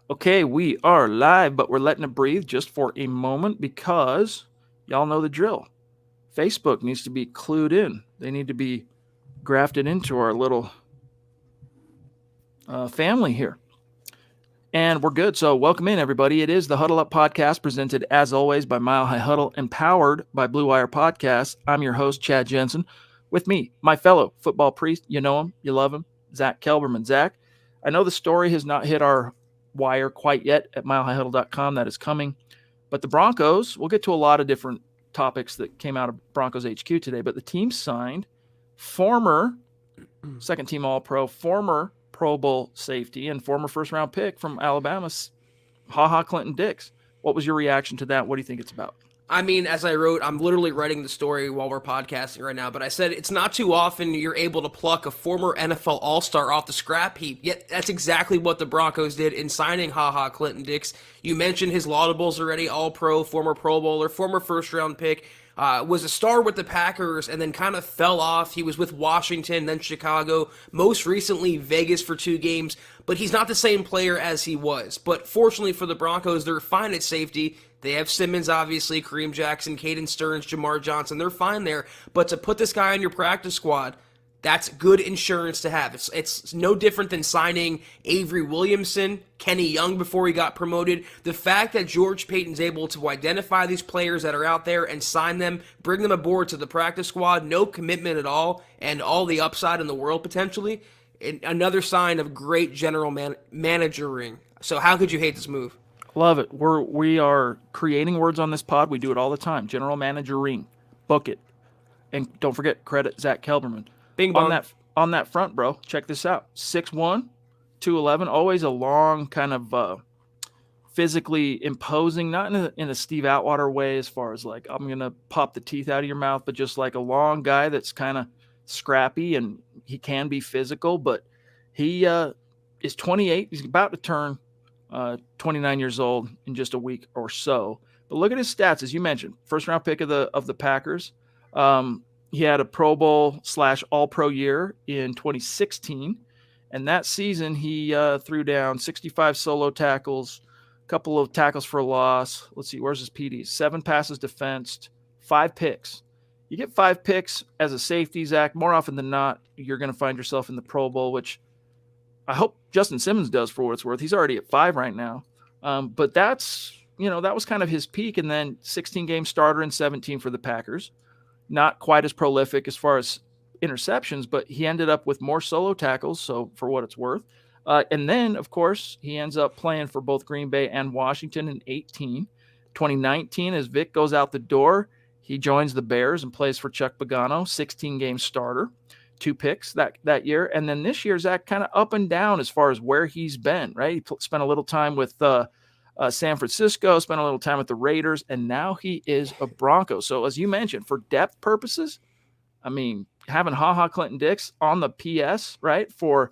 Okay, we are live, but we're letting it breathe just for a moment because y'all know the drill. Facebook needs to be clued in. They need to be grafted into our little family here. And we're good. So, welcome in, everybody. It is the Huddle Up podcast presented, as always, by Mile High Huddle and powered by Blue Wire Podcasts. I'm your host, Chad Jensen. With me, my fellow football priest. You know him, you love him, Zack Kelberman. Zack, I know the story has not hit our wire quite yet at milehighhuddle.com. That is coming. But the Broncos, we'll get to a lot of different topics that came out of Broncos HQ today, but the team signed former second team All Pro, former Pro Bowl safety, and former first round pick from Alabama, Clinton Dix. What was your reaction to that? What do you think it's about? I mean, as I wrote, I'm literally writing the story while we're podcasting right now, but I said it's not too often you're able to pluck a former NFL All-Star off the scrap heap, yet that's exactly what the Broncos did in signing Clinton Dix. You mentioned his laudables already, All-Pro, former Pro Bowler, former first-round pick, was a star with the Packers and then kind of fell off. He was with Washington, then Chicago, most recently Vegas for 2 games, but he's not the same player as he was. But fortunately for the Broncos, they're fine at safety. They have Simmons, obviously, Kareem Jackson, Caden Stearns, Jamar Johnson. They're fine there. But to put this guy on your practice squad, that's good insurance to have. It's no different than signing Avery Williamson, Kenny Young before he got promoted. The fact that George Payton's able to identify these players that are out there and sign them, bring them aboard to the practice squad, no commitment at all, and all the upside in the world potentially, another sign of great general managering. So how could you hate this move? Love it. We are creating words on this pod. We do it all the time. General manager ring, book it, and don't forget credit Zack Kelberman. Bing on bong. that front, bro. Check this out: 6'1", 211. Always a long kind of physically imposing, not in a Steve Atwater way, as far as like I'm gonna pop the teeth out of your mouth, but just like a long guy that's kind of scrappy and he can be physical. But he is 28. He's about to turn 29 years old in just a week or so. But look at his stats, as you mentioned. First round pick of the Packers. He had a Pro Bowl / All Pro year in 2016. And that season, he threw down 65 solo tackles, a couple of tackles for a loss. Let's see, where's his PDs? 7 passes defensed, 5 picks. You get 5 picks as a safety, Zach, more often than not, you're going to find yourself in the Pro Bowl, which I hope Justin Simmons does for what it's worth. He's already at 5 right now. But that's, that was kind of his peak. And then 16-game starter and 17 for the Packers. Not quite as prolific as far as interceptions, but he ended up with more solo tackles, so for what it's worth. And then, of course, he ends up playing for both Green Bay and Washington in 18. 2019, as Vic goes out the door, he joins the Bears and plays for Chuck Pagano, 16-game starter. 2 picks that year. And then this year, Zach, kind of up and down as far as where he's been, right? He spent a little time with San Francisco, spent a little time with the Raiders, and now he is a Bronco. So as you mentioned, for depth purposes, I mean, having Clinton Dix on the PS, right, for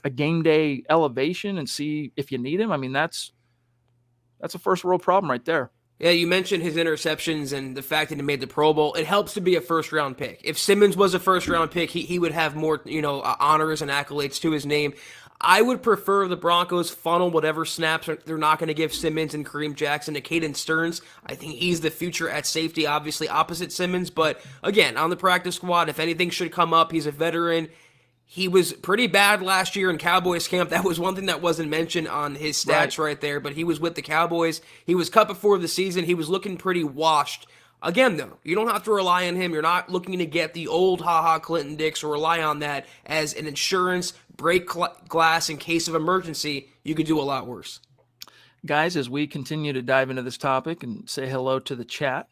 a game day elevation and see if you need him, I mean, that's a first world problem right there. Yeah, you mentioned his interceptions and the fact that he made the Pro Bowl. It helps to be a first-round pick. If Simmons was a first-round pick, he would have more, honors and accolades to his name. I would prefer the Broncos funnel whatever snaps they're not going to give Simmons and Kareem Jackson to Caden Stearns. I think he's the future at safety, obviously opposite Simmons. But again, on the practice squad, if anything should come up, he's a veteran. He was pretty bad last year in Cowboys camp. That was one thing that wasn't mentioned on his stats right there, but he was with the Cowboys. He was cut before the season. He was looking pretty washed. Again, though, you don't have to rely on him. You're not looking to get the old Clinton Dix or rely on that as an insurance break glass in case of emergency. You could do a lot worse. Guys, as we continue to dive into this topic and say hello to the chat,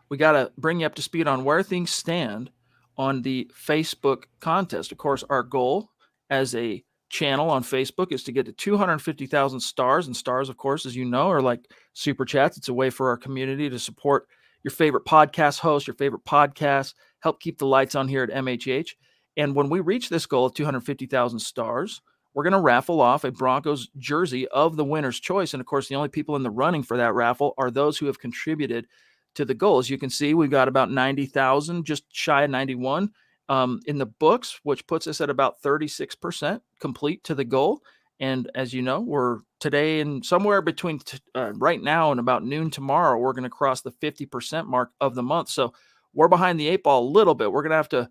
we got to bring you up to speed on where things stand on the Facebook contest. Of course, our goal as a channel on Facebook is to get to 250,000 stars. And stars, of course, as you know, are like super chats. It's a way for our community to support your favorite podcast host, your favorite podcast, help keep the lights on here at MHH. And when we reach this goal of 250,000 stars, we're going to raffle off a Broncos jersey of the winner's choice. And of course, the only people in the running for that raffle are those who have contributed to the goal. As you can see, we've got about 90,000, just shy of 91 in the books, which puts us at about 36% complete to the goal. And as you know, we're today and somewhere between right now and about noon tomorrow, we're going to cross the 50% mark of the month. So we're behind the eight ball a little bit. We're going to have to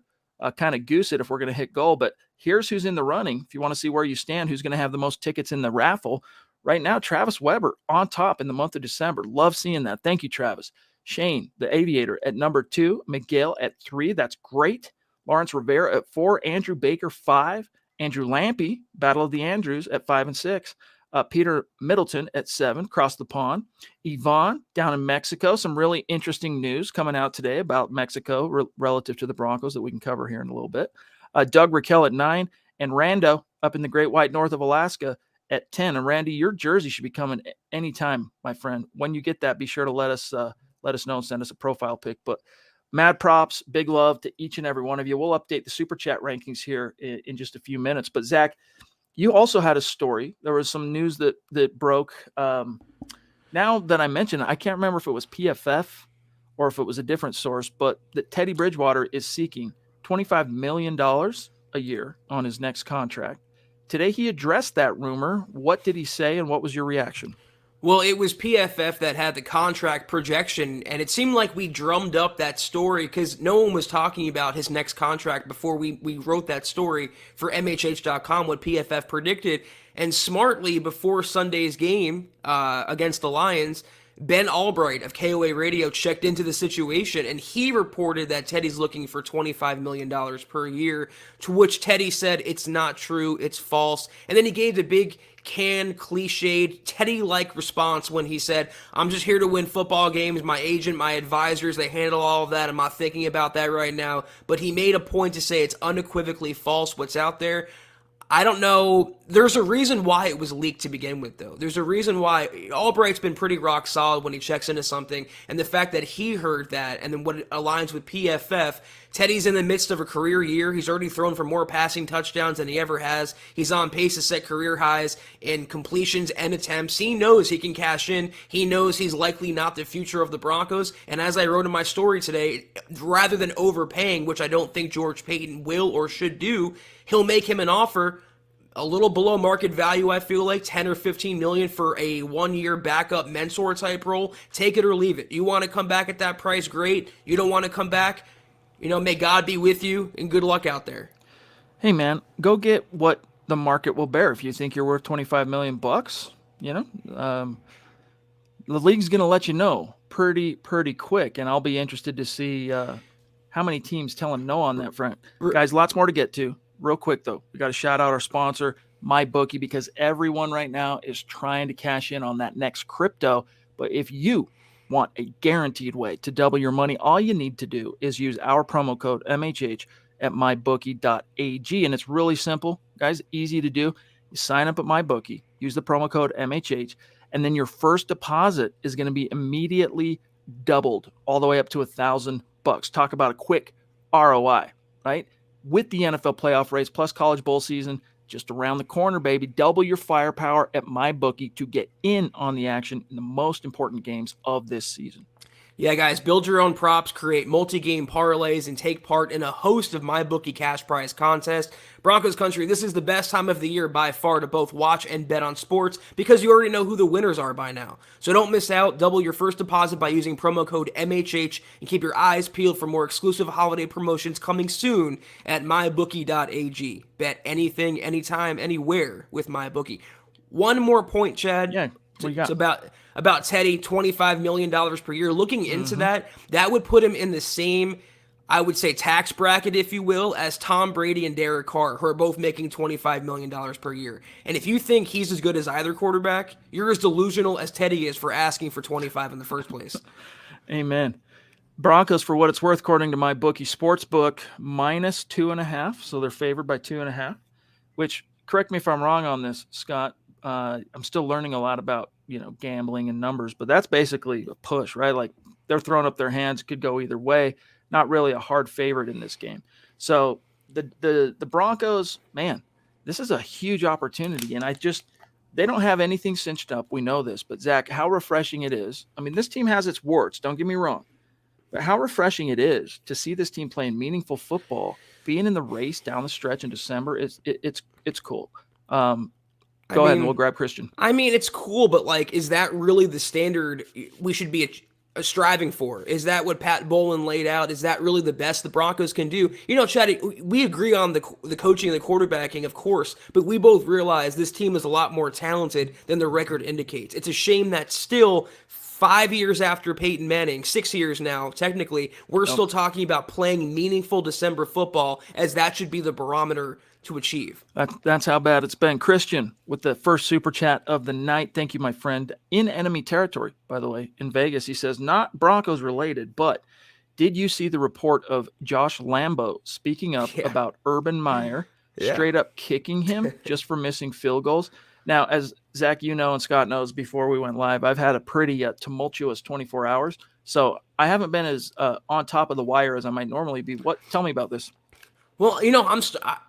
kind of goose it if we're going to hit goal. But here's who's in the running. If you want to see where you stand, who's going to have the most tickets in the raffle right now, Travis Weber on top in the month of December. Love seeing that. Thank you, Travis. Shane, the Aviator, at number 2. Miguel at 3. That's great. Lawrence Rivera at 4. Andrew Baker, 5. Andrew Lampy, Battle of the Andrews, at 5 and 6. Peter Middleton at 7, across the pond. Yvonne down in Mexico. Some really interesting news coming out today about Mexico relative to the Broncos that we can cover here in a little bit. Doug Raquel at 9. And Rando up in the Great White North of Alaska at 10. And Randy, your jersey should be coming anytime, my friend. When you get that, be sure to let us know and send us a profile pic. But mad props, big love to each and every one of you. We'll update the Super Chat rankings here in just a few minutes. But Zach, you also had a story. There was some news that broke. Now that I mentioned, I can't remember if it was PFF or if it was a different source, but that Teddy Bridgewater is seeking $25 million a year on his next contract. Today he addressed that rumor. What did he say, and what was your reaction? Well, it was PFF that had the contract projection, and it seemed like we drummed up that story because no one was talking about his next contract before we wrote that story for MHH.com, what PFF predicted. And smartly, before Sunday's game against the Lions, Ben Albright of KOA Radio checked into the situation, and he reported that Teddy's looking for $25 million per year, to which Teddy said it's not true, it's false. And then he gave the big cliched Teddy-like response when he said, I'm just here to win football games. My agent, my advisors, they handle all of that. I'm not thinking about that right now. But he made a point to say it's unequivocally false what's out there. I don't know. There's a reason why it was leaked to begin with, though. There's a reason why Albright's been pretty rock solid when he checks into something, and the fact that he heard that, and then what it aligns with PFF. Teddy's in the midst of a career year. He's already thrown for more passing touchdowns than he ever has. He's on pace to set career highs in completions and attempts. He knows he can cash in. He knows he's likely not the future of the Broncos. And as I wrote in my story today, rather than overpaying, which I don't think George Paton will or should do, he'll make him an offer a little below market value, I feel like, 10 or 15 million for a one-year backup mentor type role. Take it or leave it. You want to come back at that price, great. You don't want to come back, may God be with you, and good luck out there. Hey man, go get what the market will bear. If you think you're worth $25 million, the league's going to let you know pretty quick, and I'll be interested to see how many teams tell him no on that front. Guys, lots more to get to. Real quick, though, we got to shout out our sponsor, MyBookie, because everyone right now is trying to cash in on that next crypto. But if you want a guaranteed way to double your money, all you need to do is use our promo code MHH at mybookie.ag. And it's really simple, guys, easy to do. You sign up at MyBookie, use the promo code MHH, and then your first deposit is going to be immediately doubled all the way up to $1,000. Talk about a quick ROI, right? With the NFL playoff race plus college bowl season just around the corner, baby. Double your firepower at MyBookie to get in on the action in the most important games of this season. Yeah, guys, build your own props, create multi-game parlays, and take part in a host of MyBookie cash prize contests. Broncos country, this is the best time of the year by far to both watch and bet on sports because you already know who the winners are by now. So don't miss out. Double your first deposit by using promo code MHH and keep your eyes peeled for more exclusive holiday promotions coming soon at mybookie.ag. Bet anything, anytime, anywhere with MyBookie. One more point, Chad. Yeah, what you got? It's about Teddy, $25 million per year. Looking into that would put him in the same, I would say, tax bracket, if you will, as Tom Brady and Derek Carr, who are both making $25 million per year. And if you think he's as good as either quarterback, you're as delusional as Teddy is for asking for 25 in the first place. Amen. Broncos, for what it's worth, according to MyBookie Sportsbook, minus 2.5. So they're favored by 2.5, which, correct me if I'm wrong on this, Scott. I'm still learning a lot about, gambling and numbers, but that's basically a push, right? Like they're throwing up their hands, could go either way. Not really a hard favorite in this game. So the Broncos, man, this is a huge opportunity. And they don't have anything cinched up. We know this, but Zach, how refreshing it is. I mean, this team has its warts, don't get me wrong, but how refreshing it is to see this team playing meaningful football, being in the race down the stretch in December. It's cool. I Go ahead and we'll mean, grab Christian. I mean, it's cool, but like, is that really the standard we should be striving for? Is that what Pat Bowlen laid out? Is that really the best the Broncos can do? You know, Chad, we agree on the coaching and the quarterbacking, of course, but we both realize this team is a lot more talented than the record indicates. It's a shame that still 5 years after Peyton Manning, 6 years now, technically, we're still talking about playing meaningful December football as that should be the barometer to achieve. That's how bad it's been. Christian with the first super chat of the night. Thank you, my friend. In enemy territory, by the way, in Vegas. He says, not Broncos related, but did you see the report of Josh Lambo speaking up about Urban Meyer straight up kicking him just for missing field goals? Now, as Zach, you know, and Scott knows before we went live, I've had a pretty tumultuous 24 hours. So I haven't been as on top of the wire as I might normally be. Tell me about this. Well, you know,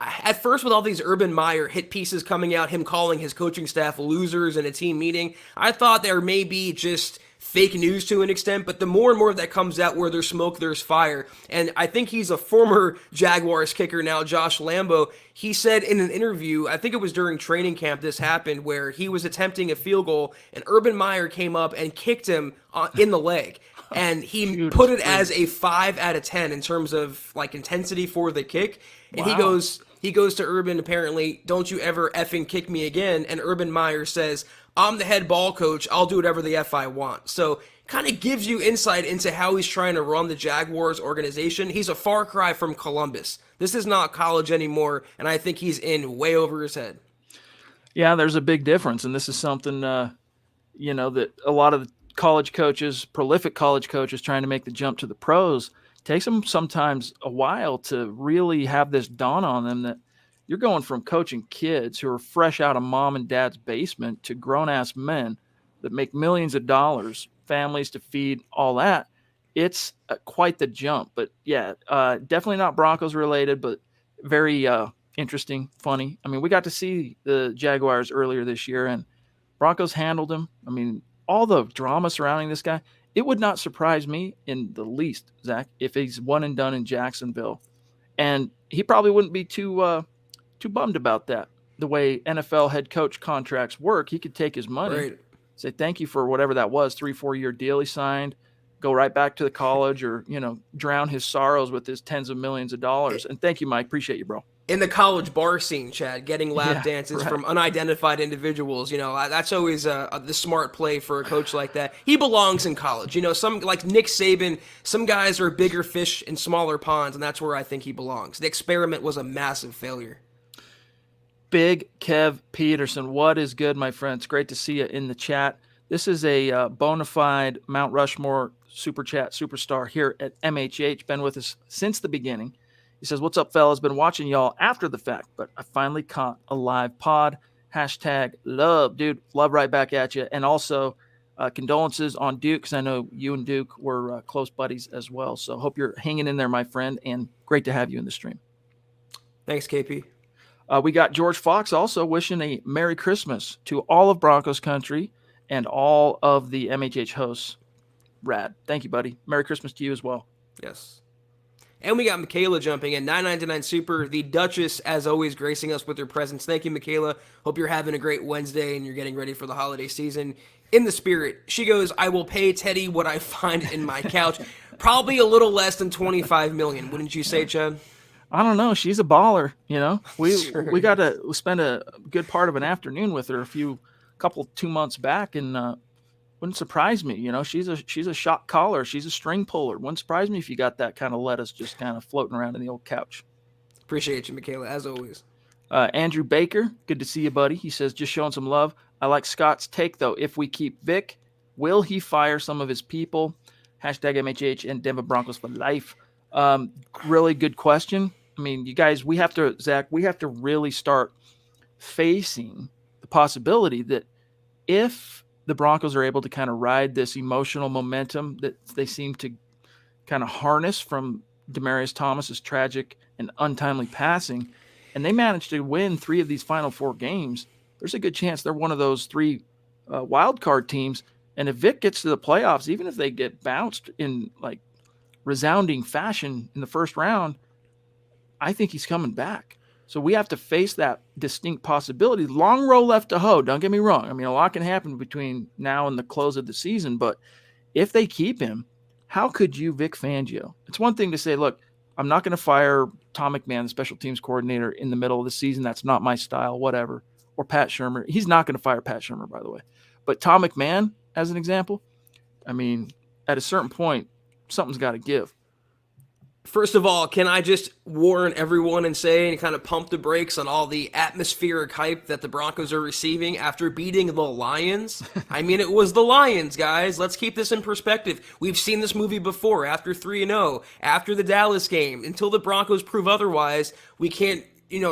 at first with all these Urban Meyer hit pieces coming out, him calling his coaching staff losers in a team meeting, I thought there may be just fake news to an extent, but the more and more that comes out, where there's smoke, there's fire. And I think he's a former Jaguars kicker now, Josh Lambo. He said in an interview, I think it was during training camp this happened, where he was attempting a field goal and Urban Meyer came up and kicked him in the leg. And he put it as a 5 out of 10 in terms of like intensity for the kick. And he goes to Urban, apparently, don't you ever effing kick me again. And Urban Meyer says, I'm the head ball coach. I'll do whatever the F I want. So kind of gives you insight into how he's trying to run the Jaguars organization. He's a far cry from Columbus. This is not college anymore. And I think he's in way over his head. Yeah, there's a big difference. And this is something, that a lot of the college coaches, prolific college coaches trying to make the jump to the pros, takes them sometimes a while to really have this dawn on them that you're going from coaching kids who are fresh out of mom and dad's basement to grown-ass men that make millions of dollars, families to feed, all that. It's quite the jump. But yeah, definitely not Broncos related, but very interesting, funny. I mean, we got to see the Jaguars earlier this year, and Broncos handled them. I mean, all the drama surrounding this guy, it would not surprise me in the least, Zach, if he's one and done in Jacksonville. And he probably wouldn't be too bummed about that. The way NFL head coach contracts work, he could take his money, say thank you for whatever that was, 3-4 year deal he signed, go right back to the college, or, drown his sorrows with his tens of millions of dollars. And thank you, Mike. Appreciate you, bro. In the college bar scene, Chad, getting lap dances from unidentified individuals, that's always the smart play for a coach like that. He belongs in college. Some like Nick Saban, some guys are bigger fish in smaller ponds, and that's where I think he belongs. The experiment was a massive failure. Big Kev Peterson, what is good, my friend? It's great to see you in the chat. This is a bona fide Mount Rushmore super chat superstar here at MHH. Been with us since the beginning. He says, what's up, fellas? Been watching y'all after the fact, but I finally caught a live pod. Hashtag love, dude. Love right back at you. And also condolences on Duke, because I know you and Duke were close buddies as well. So hope you're hanging in there, my friend, and great to have you in the stream. Thanks, KP. We got George Fox also wishing a Merry Christmas to all of Broncos country and all of the MHH hosts. Rad. Thank you, buddy. Merry Christmas to you as well. Yes. And we got Michaela jumping in, 999 Super, the Duchess, as always, gracing us with her presence. Thank you, Michaela. Hope you're having a great Wednesday and you're getting ready for the holiday season. In the spirit, she goes, I will pay Teddy what I find in my couch. Probably a little less than $25 million, wouldn't you say, Chad? I don't know. She's a baller, We got to spend a good part of an afternoon with her 2 months back, and wouldn't surprise me. She's a shot caller. She's a string puller. Wouldn't surprise me if you got that kind of lettuce just kind of floating around in the old couch. Appreciate you, Michaela, as always. Andrew Baker, good to see you, buddy. He says, just showing some love. I like Scott's take, though. If we keep Vic, will he fire some of his people? Hashtag MHH and Denver Broncos for life. Really good question. I mean, you guys, Zach, we have to really start facing the possibility that if the Broncos are able to kind of ride this emotional momentum that they seem to kind of harness from Demaryius Thomas's tragic and untimely passing, and they manage to win 3 of these final 4 games, there's a good chance they're one of those 3 wild card teams. And if Vic gets to the playoffs, even if they get bounced in like resounding fashion in the first round, I think he's coming back. So we have to face that distinct possibility. Long row left to hoe. Don't get me wrong. I mean, a lot can happen between now and the close of the season, but if they keep him, how could you Vic Fangio? It's one thing to say, look, I'm not going to fire Tom McMahon, the special teams coordinator, in the middle of the season. That's not my style, whatever. Or Pat Shurmur. He's not going to fire Pat Shurmur, by the way. But Tom McMahon, as an example, I mean, at a certain point, something's got to give. First of all, can I just warn everyone and say and kind of pump the brakes on all the atmospheric hype that the Broncos are receiving after beating the Lions? I mean, it was the Lions, guys. Let's keep this in perspective. We've seen this movie before, after 3-0, after the Dallas game. Until the Broncos prove otherwise, we can't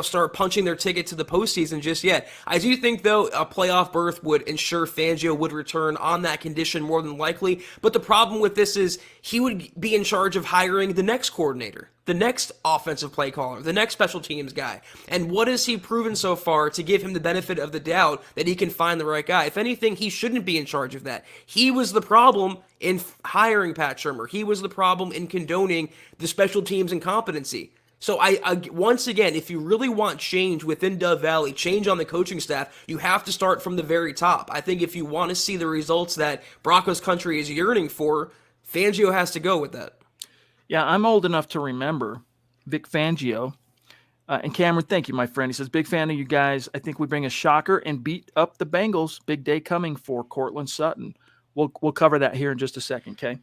start punching their ticket to the postseason just yet. I do think, though, a playoff berth would ensure Fangio would return on that condition more than likely. But the problem with this is he would be in charge of hiring the next coordinator, the next offensive play caller, the next special teams guy. And what has he proven so far to give him the benefit of the doubt that he can find the right guy? If anything, he shouldn't be in charge of that. He was the problem in hiring Pat Shurmur. He was the problem in condoning the special teams incompetency. So I once again, if you really want change within Dove Valley, change on the coaching staff, you have to start from the very top. I think if you want to see the results that Broncos country is yearning for, Fangio has to go with that. Yeah, I'm old enough to remember Vic Fangio. And Cameron, thank you, my friend. He says, big fan of you guys. I think we bring a shocker and beat up the Bengals. Big day coming for Cortland Sutton. We'll cover that here in just a second, okay?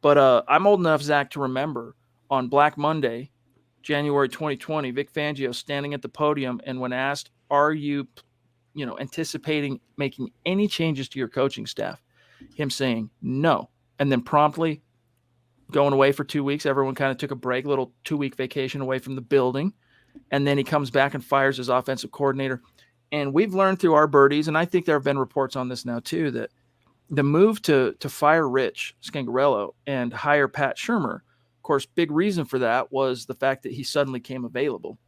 But I'm old enough, Zach, to remember on Black Monday, January 2020, Vic Fangio standing at the podium, and when asked, are you anticipating making any changes to your coaching staff, him saying no, and then promptly going away for 2 weeks. Everyone kind of took a break, little 2-week vacation away from the building, and then he comes back and fires his offensive coordinator. And we've learned through our birdies, and I think there have been reports on this now too, that the move to fire Rich Scangarello and hire Pat Shurmur, of course, big reason for that was the fact that he suddenly came available.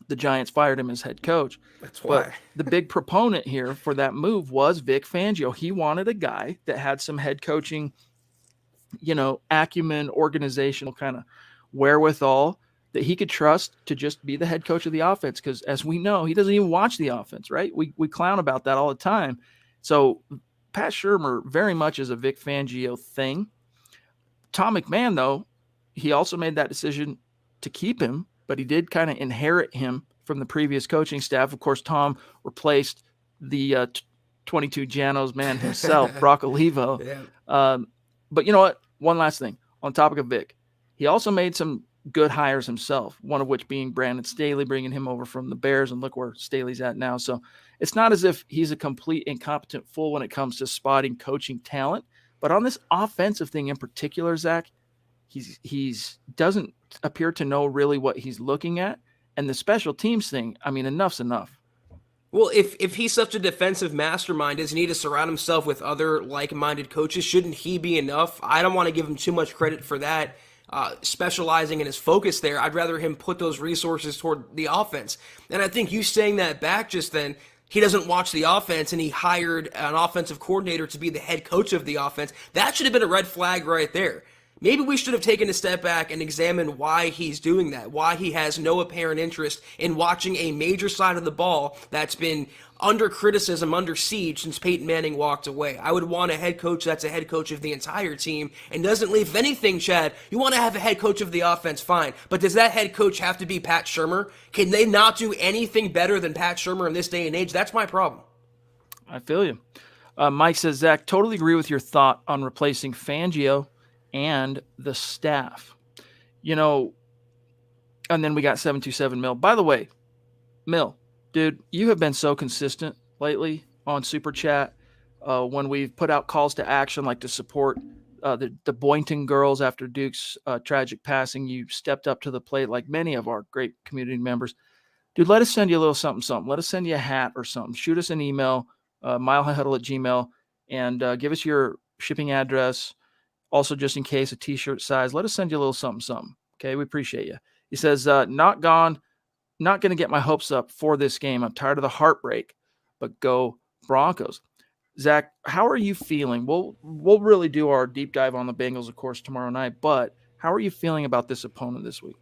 The Giants fired him as head coach. That's why. But the big proponent here for that move was Vic Fangio. He wanted a guy that had some head coaching, acumen, organizational kind of wherewithal that he could trust to just be the head coach of the offense. Because as we know, he doesn't even watch the offense, right? We clown about that all the time. So Pat Shurmur very much is a Vic Fangio thing. Tom McMahon, though, he also made that decision to keep him, but he did kind of inherit him from the previous coaching staff. Of course, Tom replaced the 22 Janos man himself, Brock Olivo. Yeah. But you know what? One last thing on the topic of Vic. He also made some good hires himself, one of which being Brandon Staley, bringing him over from the Bears, and look where Staley's at now. So it's not as if he's a complete incompetent fool when it comes to spotting coaching talent. But on this offensive thing in particular, Zach, he's doesn't appear to know really what he's looking at. And the special teams thing, I mean, enough's enough. Well, if he's such a defensive mastermind, doesn't he need to surround himself with other like-minded coaches? Shouldn't he be enough? I don't want to give him too much credit for that, specializing in his focus there. I'd rather him put those resources toward the offense. And I think you saying that back just then, he doesn't watch the offense, and he hired an offensive coordinator to be the head coach of the offense. That should have been a red flag right there. Maybe we should have taken a step back and examined why he's doing that, why he has no apparent interest in watching a major side of the ball that's been under criticism, under siege since Peyton Manning walked away. I would want a head coach that's a head coach of the entire team and doesn't leave anything, Chad. You want to have a head coach of the offense, fine. But does that head coach have to be Pat Shurmur? Can they not do anything better than Pat Shurmur in this day and age? That's my problem. I feel you. Mike says, Zach, totally agree with your thought on replacing Fangio and the staff, and then we got 727 Mill. By the way, Mill, dude, you have been so consistent lately on Super Chat when we've put out calls to action, like to support the Boynton girls after Duke's tragic passing. You stepped up to the plate like many of our great community members. Dude, let us send you a little something. Let us send you a hat or something. Shoot us an email, milehighhuddle@gmail.com, and give us your shipping address. Also, just in case, a t-shirt size, let us send you a little something. Okay, we appreciate you. He says, not going to get my hopes up for this game. I'm tired of the heartbreak, but go Broncos. Zach, how are you feeling? We'll really do our deep dive on the Bengals, of course, tomorrow night, but how are you feeling about this opponent this week?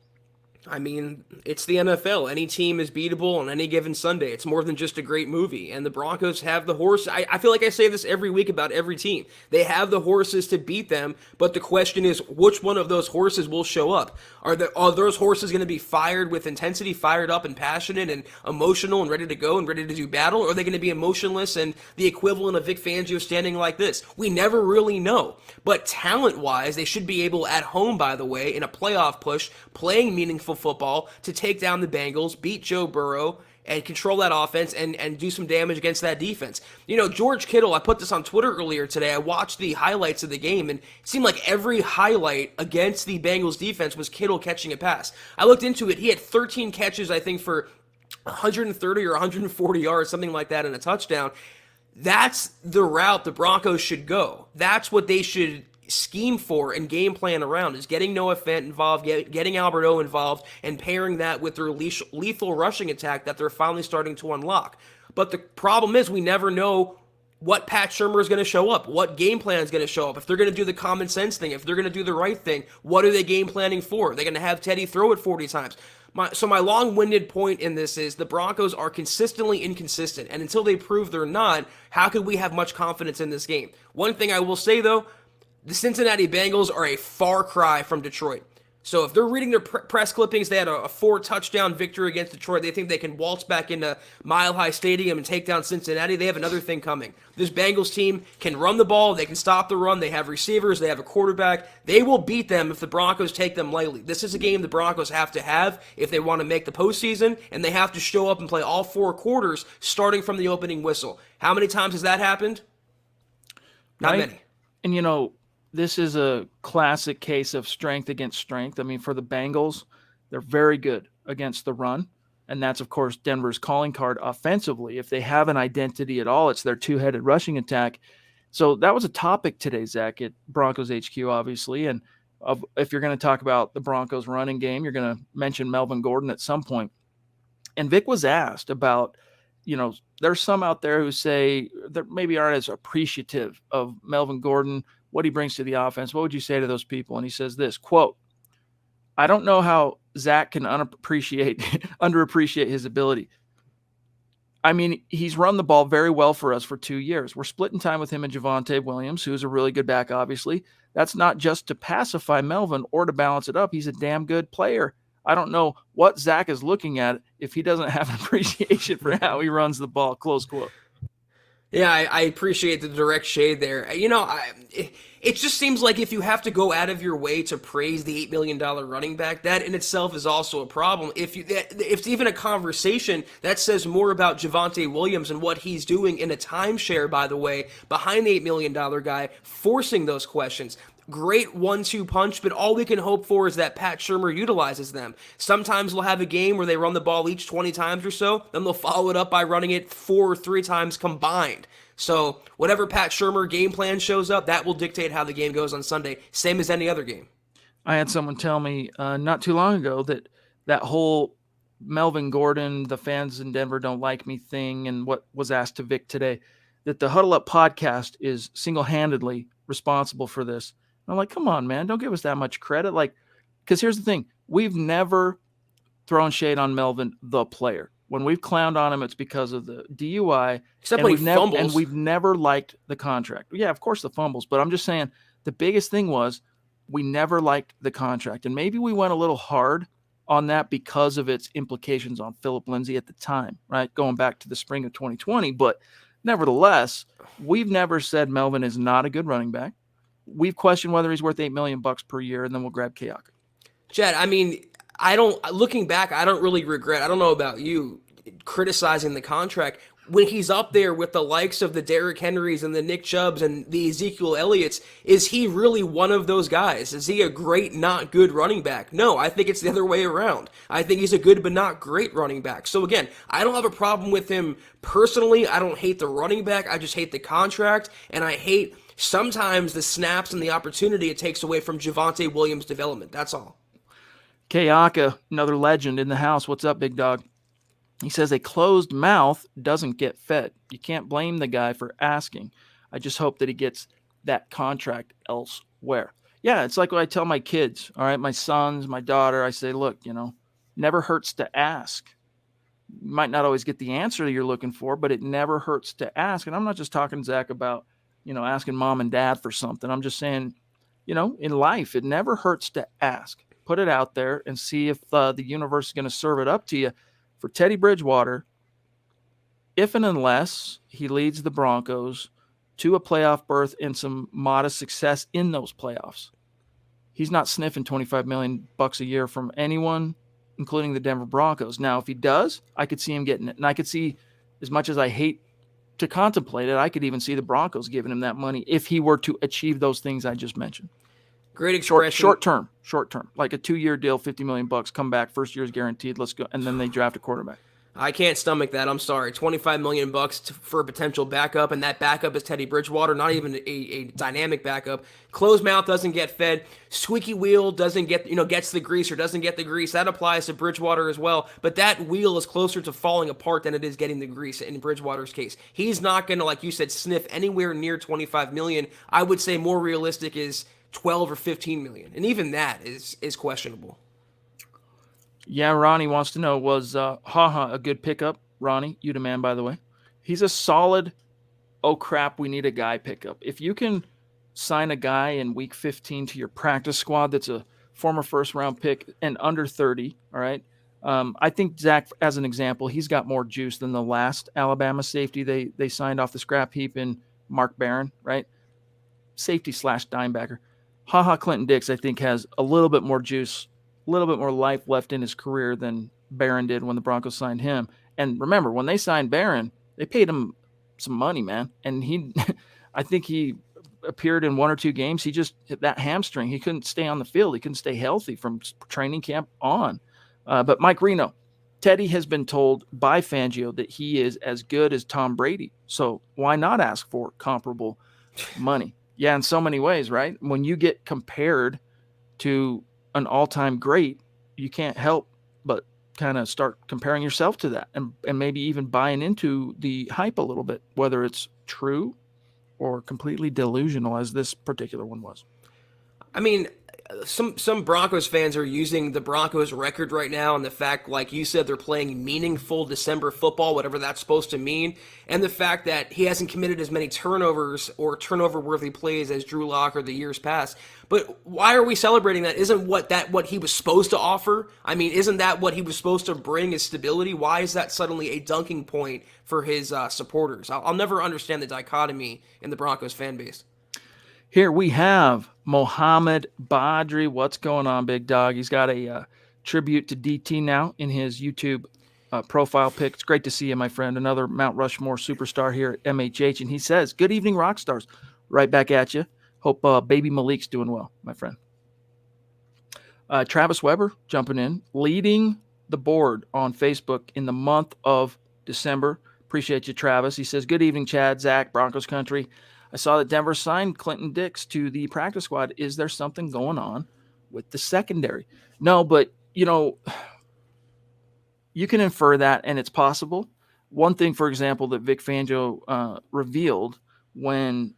I mean, it's the NFL. Any team is beatable on any given Sunday. It's more than just a great movie. And the Broncos have the horse. I feel like I say this every week about every team. They have the horses to beat them, but the question is, which one of those horses will show up? Are those horses going to be fired with intensity, fired up and passionate and emotional and ready to go and ready to do battle? Or are they going to be emotionless and the equivalent of Vic Fangio standing like this? We never really know. But talent-wise, they should be able, at home, by the way, in a playoff push, playing meaningful football to take down the Bengals, beat Joe Burrow, and control that offense and do some damage against that defense. You know, George Kittle, I put this on Twitter earlier today. I watched the highlights of the game, and it seemed like every highlight against the Bengals defense was Kittle catching a pass. I looked into it. He had 13 catches, I think, for 130 or 140 yards, something like that, and a touchdown. That's the route the Broncos should go. That's what they should scheme for and game plan around, is getting Noah Fant involved, getting Albert O involved, and pairing that with their lethal rushing attack that they're finally starting to unlock. But the problem is we never know what Pat Shurmur is going to show up, what game plan is going to show up, if they're going to do the common sense thing, if they're going to do the right thing, what are they game planning for? Are they going to have Teddy throw it 40 times? My long-winded point in this is the Broncos are consistently inconsistent, and until they prove they're not, how could we have much confidence in this game? One thing I will say, though, the Cincinnati Bengals are a far cry from Detroit. So if they're reading their press clippings, they had a 4-touchdown victory against Detroit. They think they can waltz back into Mile High Stadium and take down Cincinnati. They have another thing coming. This Bengals team can run the ball. They can stop the run. They have receivers. They have a quarterback. They will beat them if the Broncos take them lightly. This is a game the Broncos have to have if they want to make the postseason, and they have to show up and play all 4 quarters starting from the opening whistle. How many times has that happened? Not many. And, you know, this is a classic case of strength against strength. I mean, for the Bengals, they're very good against the run. And that's, of course, Denver's calling card offensively. If they have an identity at all, it's their two-headed rushing attack. So that was a topic today, Zach, at Broncos HQ, obviously. And if you're going to talk about the Broncos running game, you're going to mention Melvin Gordon at some point. And Vic was asked about, you know, there's some out there who say that maybe aren't as appreciative of Melvin Gordon, what he brings to the offense. What would you say to those people? And he says this, quote, I don't know how Zach can underappreciate his ability. I mean, he's run the ball very well for us for 2 years. We're splitting time with him and Javonte Williams, who's a really good back, obviously. That's not just to pacify Melvin or to balance it up. He's a damn good player. I don't know what Zach is looking at if he doesn't have an appreciation for how he runs the ball, close quote. Yeah, I appreciate the direct shade there. You know, it just seems like if you have to go out of your way to praise the $8 million running back, that in itself is also a problem. If it's even a conversation, that says more about Javonte Williams and what he's doing in a timeshare, by the way, behind the $8 million guy, forcing those questions. Great 1-2 punch, but all we can hope for is that Pat Shurmur utilizes them. Sometimes we'll have a game where they run the ball each 20 times or so, then they'll follow it up by running it 4 or 3 times combined. So whatever Pat Shurmur game plan shows up, that will dictate how the game goes on Sunday, same as any other game. I had someone tell me not too long ago that whole Melvin Gordon, the fans in Denver don't like me thing, and what was asked to Vic today, that the Huddle Up podcast is single-handedly responsible for this. I'm like, come on, man, don't give us that much credit. Like, because here's the thing. We've never thrown shade on Melvin, the player. When we've clowned on him, it's because of the DUI. Except when he fumbles. And we've never liked the contract. Yeah, of course the fumbles. But I'm just saying the biggest thing was we never liked the contract. And maybe we went a little hard on that because of its implications on Philip Lindsay at the time, right? Going back to the spring of 2020. But nevertheless, we've never said Melvin is not a good running back. We've questioned whether he's worth $8 million per year, and then we'll grab Kayaka. Chad, I mean, looking back, I don't really regret, I don't know about you, criticizing the contract. When he's up there with the likes of the Derrick Henrys and the Nick Chubbs and the Ezekiel Elliott's, is he really one of those guys? Is he a great, not good running back? No, I think it's the other way around. I think he's a good but not great running back. So again, I don't have a problem with him personally. I don't hate the running back. I just hate the contract, and I hate sometimes the snaps and the opportunity it takes away from Javonte Williams' development. That's all. Kayaka, another legend in the house. What's up, big dog? He says a closed mouth doesn't get fed. You can't blame the guy for asking. I just hope that he gets that contract elsewhere. Yeah, it's like what I tell my kids, all right, my sons, my daughter. I say, look, you know, Never hurts to ask. You might not always get the answer that you're looking for, but it never hurts to ask. And I'm not just talking, Zach, about, asking mom and dad for something. I'm just saying, in life, it never hurts to ask. Put it out there and see if the universe is going to serve it up to you. For Teddy Bridgewater, if and unless he leads the Broncos to a playoff berth and some modest success in those playoffs, he's not sniffing $25 million a year from anyone, including the Denver Broncos. Now, if he does, I could see him getting it. And I could see, as much as I hate to contemplate it, I could even see the Broncos giving him that money if he were to achieve those things I just mentioned. Great expression. Short term, like a 2-year deal, $50 million, come back, first year is guaranteed. Let's go, and then they draft a quarterback. I can't stomach that. I'm sorry. $25 million for a potential backup, and that backup is Teddy Bridgewater. Not even a dynamic backup. Closed mouth doesn't get fed. Squeaky wheel doesn't get gets the grease or doesn't get the grease. That applies to Bridgewater as well. But that wheel is closer to falling apart than it is getting the grease in Bridgewater's case. He's not going to, like you said, sniff anywhere near $25 million. I would say more realistic is 12 or 15 million, and even that is questionable. Yeah, Ronnie wants to know, was a good pickup? Ronnie, you demand, by the way. He's a solid, oh crap, we need a guy pickup. If you can sign a guy in week 15 to your practice squad that's a former first-round pick and under 30, all right? I think Zach, as an example, he's got more juice than the last Alabama safety they signed off the scrap heap in Mark Barron, right? Safety / dimebacker. Clinton Dix, I think, has a little bit more juice, a little bit more life left in his career than Barron did when the Broncos signed him. And remember, when they signed Barron, they paid him some money, man. And I think he appeared in 1 or 2 games. He just hit that hamstring. He couldn't stay on the field. He couldn't stay healthy from training camp on. But Mike Reno, Teddy has been told by Fangio that he is as good as Tom Brady. So why not ask for comparable money? Yeah, in so many ways, right? When you get compared to an all-time great, you can't help but kind of start comparing yourself to that and maybe even buying into the hype a little bit, whether it's true or completely delusional, as this particular one was. I mean, some Broncos fans are using the Broncos record right now and the fact, like you said, they're playing meaningful December football, whatever that's supposed to mean, and the fact that he hasn't committed as many turnovers or turnover-worthy plays as Drew Lock or the years past. But why are we celebrating that? Isn't what he was supposed to offer? I mean, isn't that what he was supposed to bring is stability? Why is that suddenly a dunking point for his supporters? I'll never understand the dichotomy in the Broncos fan base. Here we have Mohamed Badri. What's going on, big dog? He's got a tribute to DT now in his YouTube profile pic. It's great to see you, my friend. Another Mount Rushmore superstar here at MHH. And he says, good evening, rock stars. Right back at you. Hope baby Malik's doing well, my friend. Travis Weber jumping in, leading the board on Facebook in the month of December. Appreciate you, Travis. He says, good evening, Chad, Zach, Broncos country. I saw that Denver signed Clinton Dix to the practice squad. Is there something going on with the secondary? No, but, you can infer that, and it's possible. One thing, for example, that Vic Fangio revealed when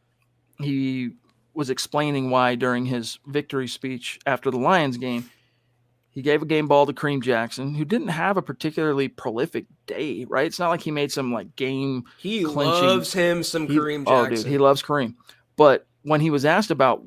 he was explaining why during his victory speech after the Lions game, he gave a game ball to Kareem Jackson, who didn't have a particularly prolific day, right? It's not like he made some game He clinching. Loves him some Kareem Jackson. Oh, dude, he loves Kareem. But when he was asked about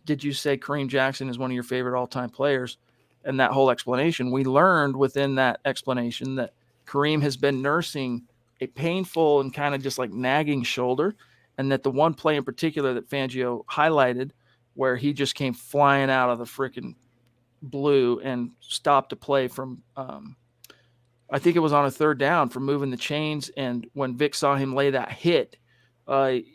did you say Kareem Jackson is one of your favorite all-time players, and that whole explanation, we learned within that explanation that Kareem has been nursing a painful and kind of just like nagging shoulder, and that the one play in particular that Fangio highlighted where he just came flying out of the freaking blue and stopped a play from I think it was on a 3rd down from moving the chains. And when Vic saw him lay that hit,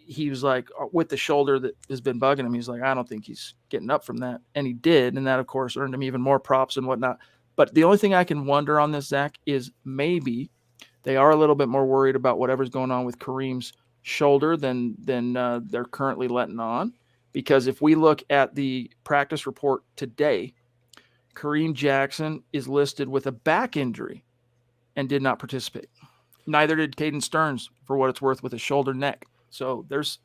he was like, with the shoulder that has been bugging him, he's like, I don't think he's getting up from that. And he did. And that, of course, earned him even more props and whatnot. But the only thing I can wonder on this, Zach, is maybe they are a little bit more worried about whatever's going on with Kareem's shoulder than they're currently letting on. Because if we look at the practice report today, Kareem Jackson is listed with a back injury and did not participate. Neither did Caden Stearns, for what it's worth, with a shoulder neck. So there's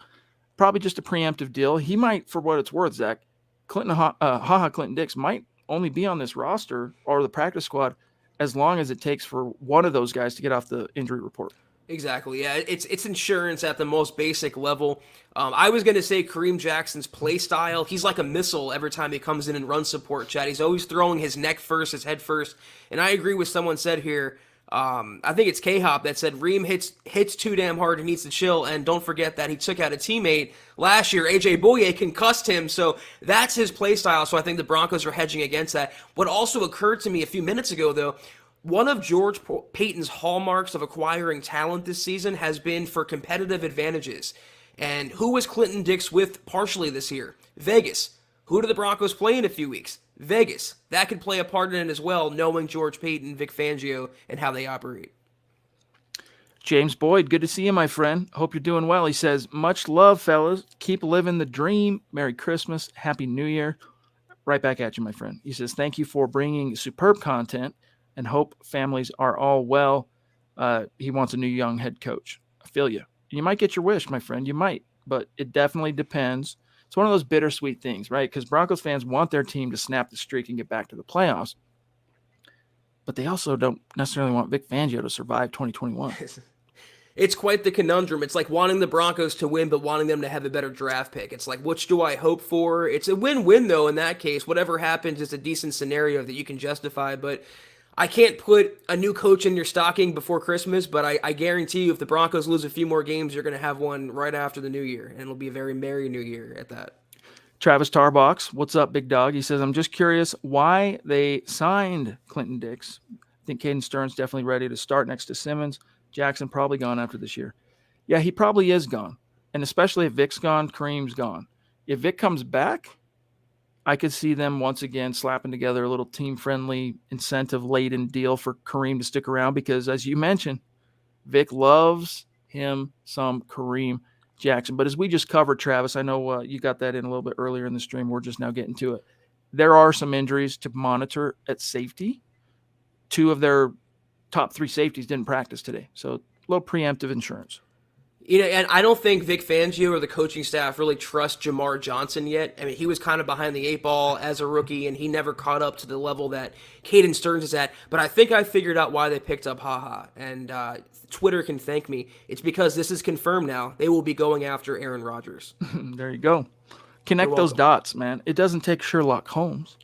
probably just a preemptive deal. He might, for what it's worth, Zach, Clinton Dix might only be on this roster or the practice squad as long as it takes for one of those guys to get off the injury report. Exactly. Yeah, it's insurance at the most basic level. I was going to say Kareem Jackson's play style. He's like a missile every time he comes in and runs support, Chad. He's always throwing his neck first, his head first. And I agree with someone said here. I think it's K-Hop that said Reem hits too damn hard and needs to chill. And don't forget that he took out a teammate last year. AJ Bouye concussed him, so that's his play style. So I think the Broncos are hedging against that. What also occurred to me a few minutes ago, though, one of George Payton's hallmarks of acquiring talent this season has been for competitive advantages. And who was Clinton Dix with partially this year? Vegas. Who do the Broncos play in a few weeks? Vegas. That could play a part in it as well, knowing George Payton, Vic Fangio, and how they operate. James Boyd, good to see you, my friend. Hope you're doing well. He says, much love, fellas. Keep living the dream. Merry Christmas. Happy New Year. Right back at you, my friend. He says, thank you for bringing superb content and hope families are all well. He wants a new young head coach. I feel you. You might get your wish, my friend. You might, but it definitely depends. It's one of those bittersweet things, right? Because Broncos fans want their team to snap the streak and get back to the playoffs, but they also don't necessarily want Vic Fangio to survive 2021. It's quite the conundrum. It's like wanting the Broncos to win, but wanting them to have a better draft pick. It's like, which do I hope for? It's a win-win, though, in that case. Whatever happens is a decent scenario that you can justify, but I can't put a new coach in your stocking before Christmas, but I guarantee you if the Broncos lose a few more games, you're going to have one right after the new year, and it'll be a very merry new year at that. Travis Tarbox, what's up, big dog? He says, I'm just curious why they signed Clinton Dix. I think Caden Stern's definitely ready to start next to Simmons. Jackson probably gone after this year. Yeah, he probably is gone, and especially if Vic's gone, Kareem's gone. If Vic comes back, I could see them once again slapping together a little team-friendly, incentive-laden deal for Kareem to stick around because, as you mentioned, Vic loves him some Kareem Jackson. But as we just covered, Travis, I know you got that in a little bit earlier in the stream. We're just now getting to it. There are some injuries to monitor at safety. 2 of their top 3 safeties didn't practice today. So a little preemptive insurance. You know, and I don't think Vic Fangio or the coaching staff really trust Jamar Johnson yet. I mean, he was kind of behind the 8 ball as a rookie, and he never caught up to the level that Caden Stearns is at. But I think I figured out why they picked up HaHa, and Twitter can thank me. It's because this is confirmed now. They will be going after Aaron Rodgers. There you go. Connect those dots, man. It doesn't take Sherlock Holmes.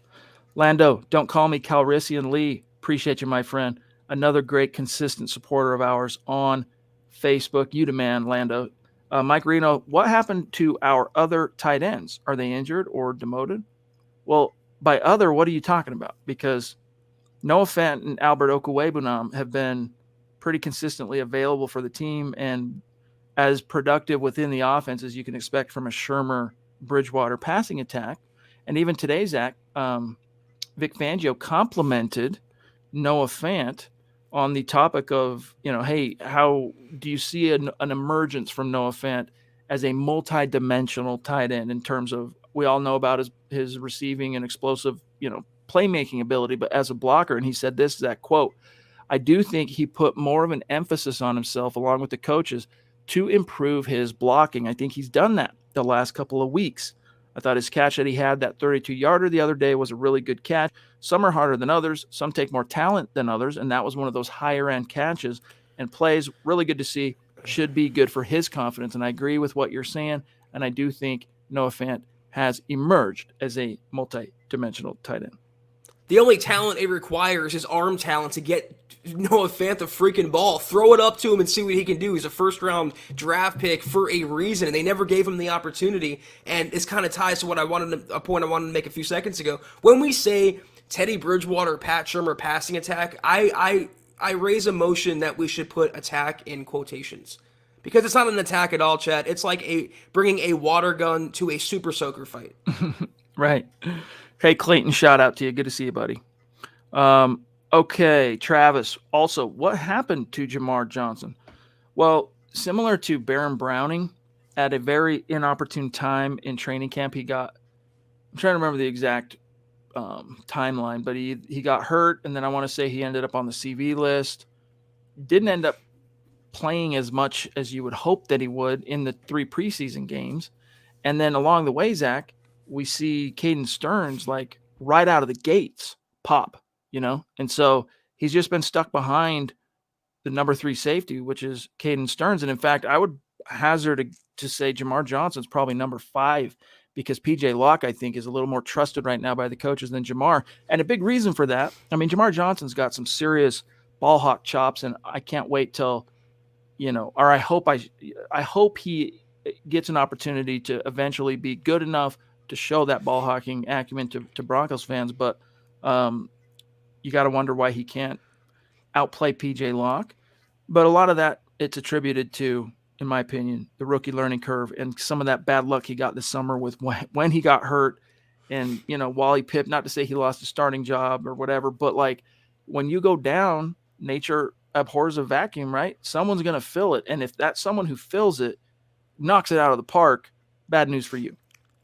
Lando, don't call me Calrissian Lee. Appreciate you, my friend. Another great, consistent supporter of ours on Facebook. You demand, Lando. Mike Reno, what happened to our other tight ends? Are they injured or demoted? Well, by other, what are you talking about? Because Noah Fant and Albert Okwuegbunam have been pretty consistently available for the team and as productive within the offense as you can expect from a Shermer Bridgewater passing attack. And even today, Zach, Vic Fangio complimented Noah Fant on the topic of, hey, how do you see an emergence from Noah Fant as a multi-dimensional tight end in terms of, we all know about his receiving and explosive, playmaking ability, but as a blocker. And he said this, that quote, I do think he put more of an emphasis on himself along with the coaches to improve his blocking. I think he's done that the last couple of weeks. I thought his catch that he had, that 32-yarder the other day, was a really good catch. Some are harder than others. Some take more talent than others, and that was one of those higher-end catches and plays. Really good to see. Should be good for his confidence, and I agree with what you're saying, and I do think Noah Fant has emerged as a multi-dimensional tight end. The only talent it requires is arm talent to get Noah Fant the freaking ball. Throw it up to him and see what he can do. He's a first-round draft pick for a reason, and they never gave him the opportunity. And this kind of ties to a point I wanted to make a few seconds ago. When we say Teddy Bridgewater, Pat Shurmur passing attack, I raise a motion that we should put attack in quotations. Because it's not an attack at all, Chad. It's like bringing a water gun to a super soaker fight. Right. Hey, Clayton, shout out to you. Good to see you, buddy. Okay, Travis. Also, what happened to Jamar Johnson? Well, similar to Baron Browning, at a very inopportune time in training camp, I'm trying to remember the exact timeline, but he got hurt, and then I want to say he ended up on the CV list. Didn't end up playing as much as you would hope that he would in the 3 preseason games. And then along the way, Zach, we see Caden Stearns like right out of the gates pop, and so He's just been stuck behind the number 3 safety, which is Caden Stearns. And in fact, I would hazard to say Jamar Johnson's probably number 5 because PJ Locke, I think, is a little more trusted right now by the coaches than Jamar. And a big reason for that, I mean, Jamar Johnson's got some serious ball hawk chops, and I can't wait till, or I hope he gets an opportunity to eventually be good enough to show that ball hawking acumen to Broncos fans. But you got to wonder why he can't outplay PJ Locke. But a lot of that, it's attributed to, in my opinion, the rookie learning curve and some of that bad luck he got this summer with when he got hurt. And, Wally Pipp, not to say he lost a starting job or whatever, but like when you go down, nature abhors a vacuum, right? Someone's going to fill it. And if that someone who fills it knocks it out of the park, bad news for you.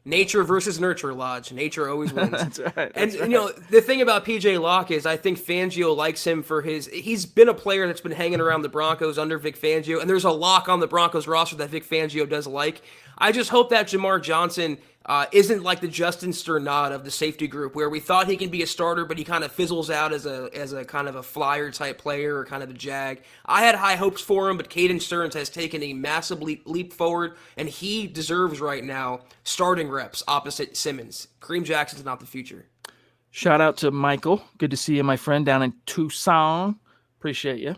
Nature versus nurture, Lodge. Nature always wins. That's right. And the thing about PJ Locke is I think Fangio likes him for he's been a player that's been hanging around the Broncos under Vic Fangio, and there's a lock on the Broncos roster that Vic Fangio does like. I just hope that Jamar Johnson isn't like the Justin Sternad of the safety group, where we thought he can be a starter, but he kind of fizzles out as a kind of a flyer type player or kind of a jag. I had high hopes for him, but Caden Stearns has taken a massive leap forward, and he deserves right now starting reps opposite Simmons. Kareem Jackson's not the future. Shout out to Michael. Good to see you, my friend, down in Tucson. Appreciate you.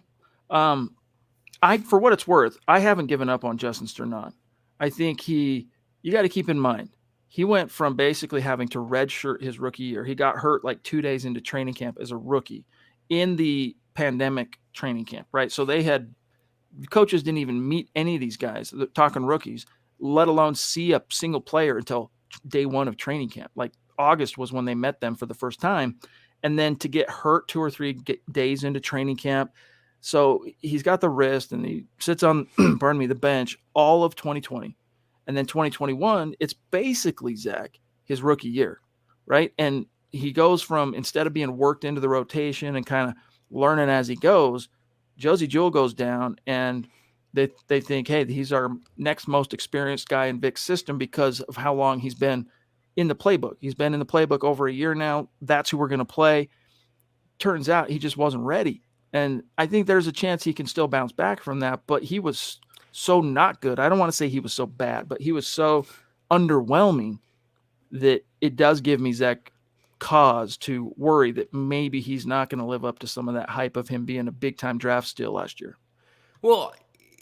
For what it's worth, I haven't given up on Justin Sternad. I think you got to keep in mind, he went from basically having to redshirt his rookie year. He got hurt like 2 days into training camp as a rookie in the pandemic training camp, right? So coaches didn't even meet any of these guys, talking rookies, let alone see a single player until day 1 of training camp. Like August was when they met them for the first time. And then to get hurt 2 or 3 days into training camp. So he's got the wrist and he sits on, the bench all of 2020. And then 2021, it's basically, Zach, his rookie year, right? And he goes from, instead of being worked into the rotation and kind of learning as he goes, Josie Jewell goes down and they think, hey, he's our next most experienced guy in Vic's system because of how long he's been in the playbook. He's been in the playbook over a year now. That's who we're going to play. Turns out he just wasn't ready. And I think there's a chance he can still bounce back from that, but he was so not good. I don't want to say he was so bad, but he was so underwhelming that it does give me, Zach, cause to worry that maybe he's not going to live up to some of that hype of him being a big-time draft steal last year. Well,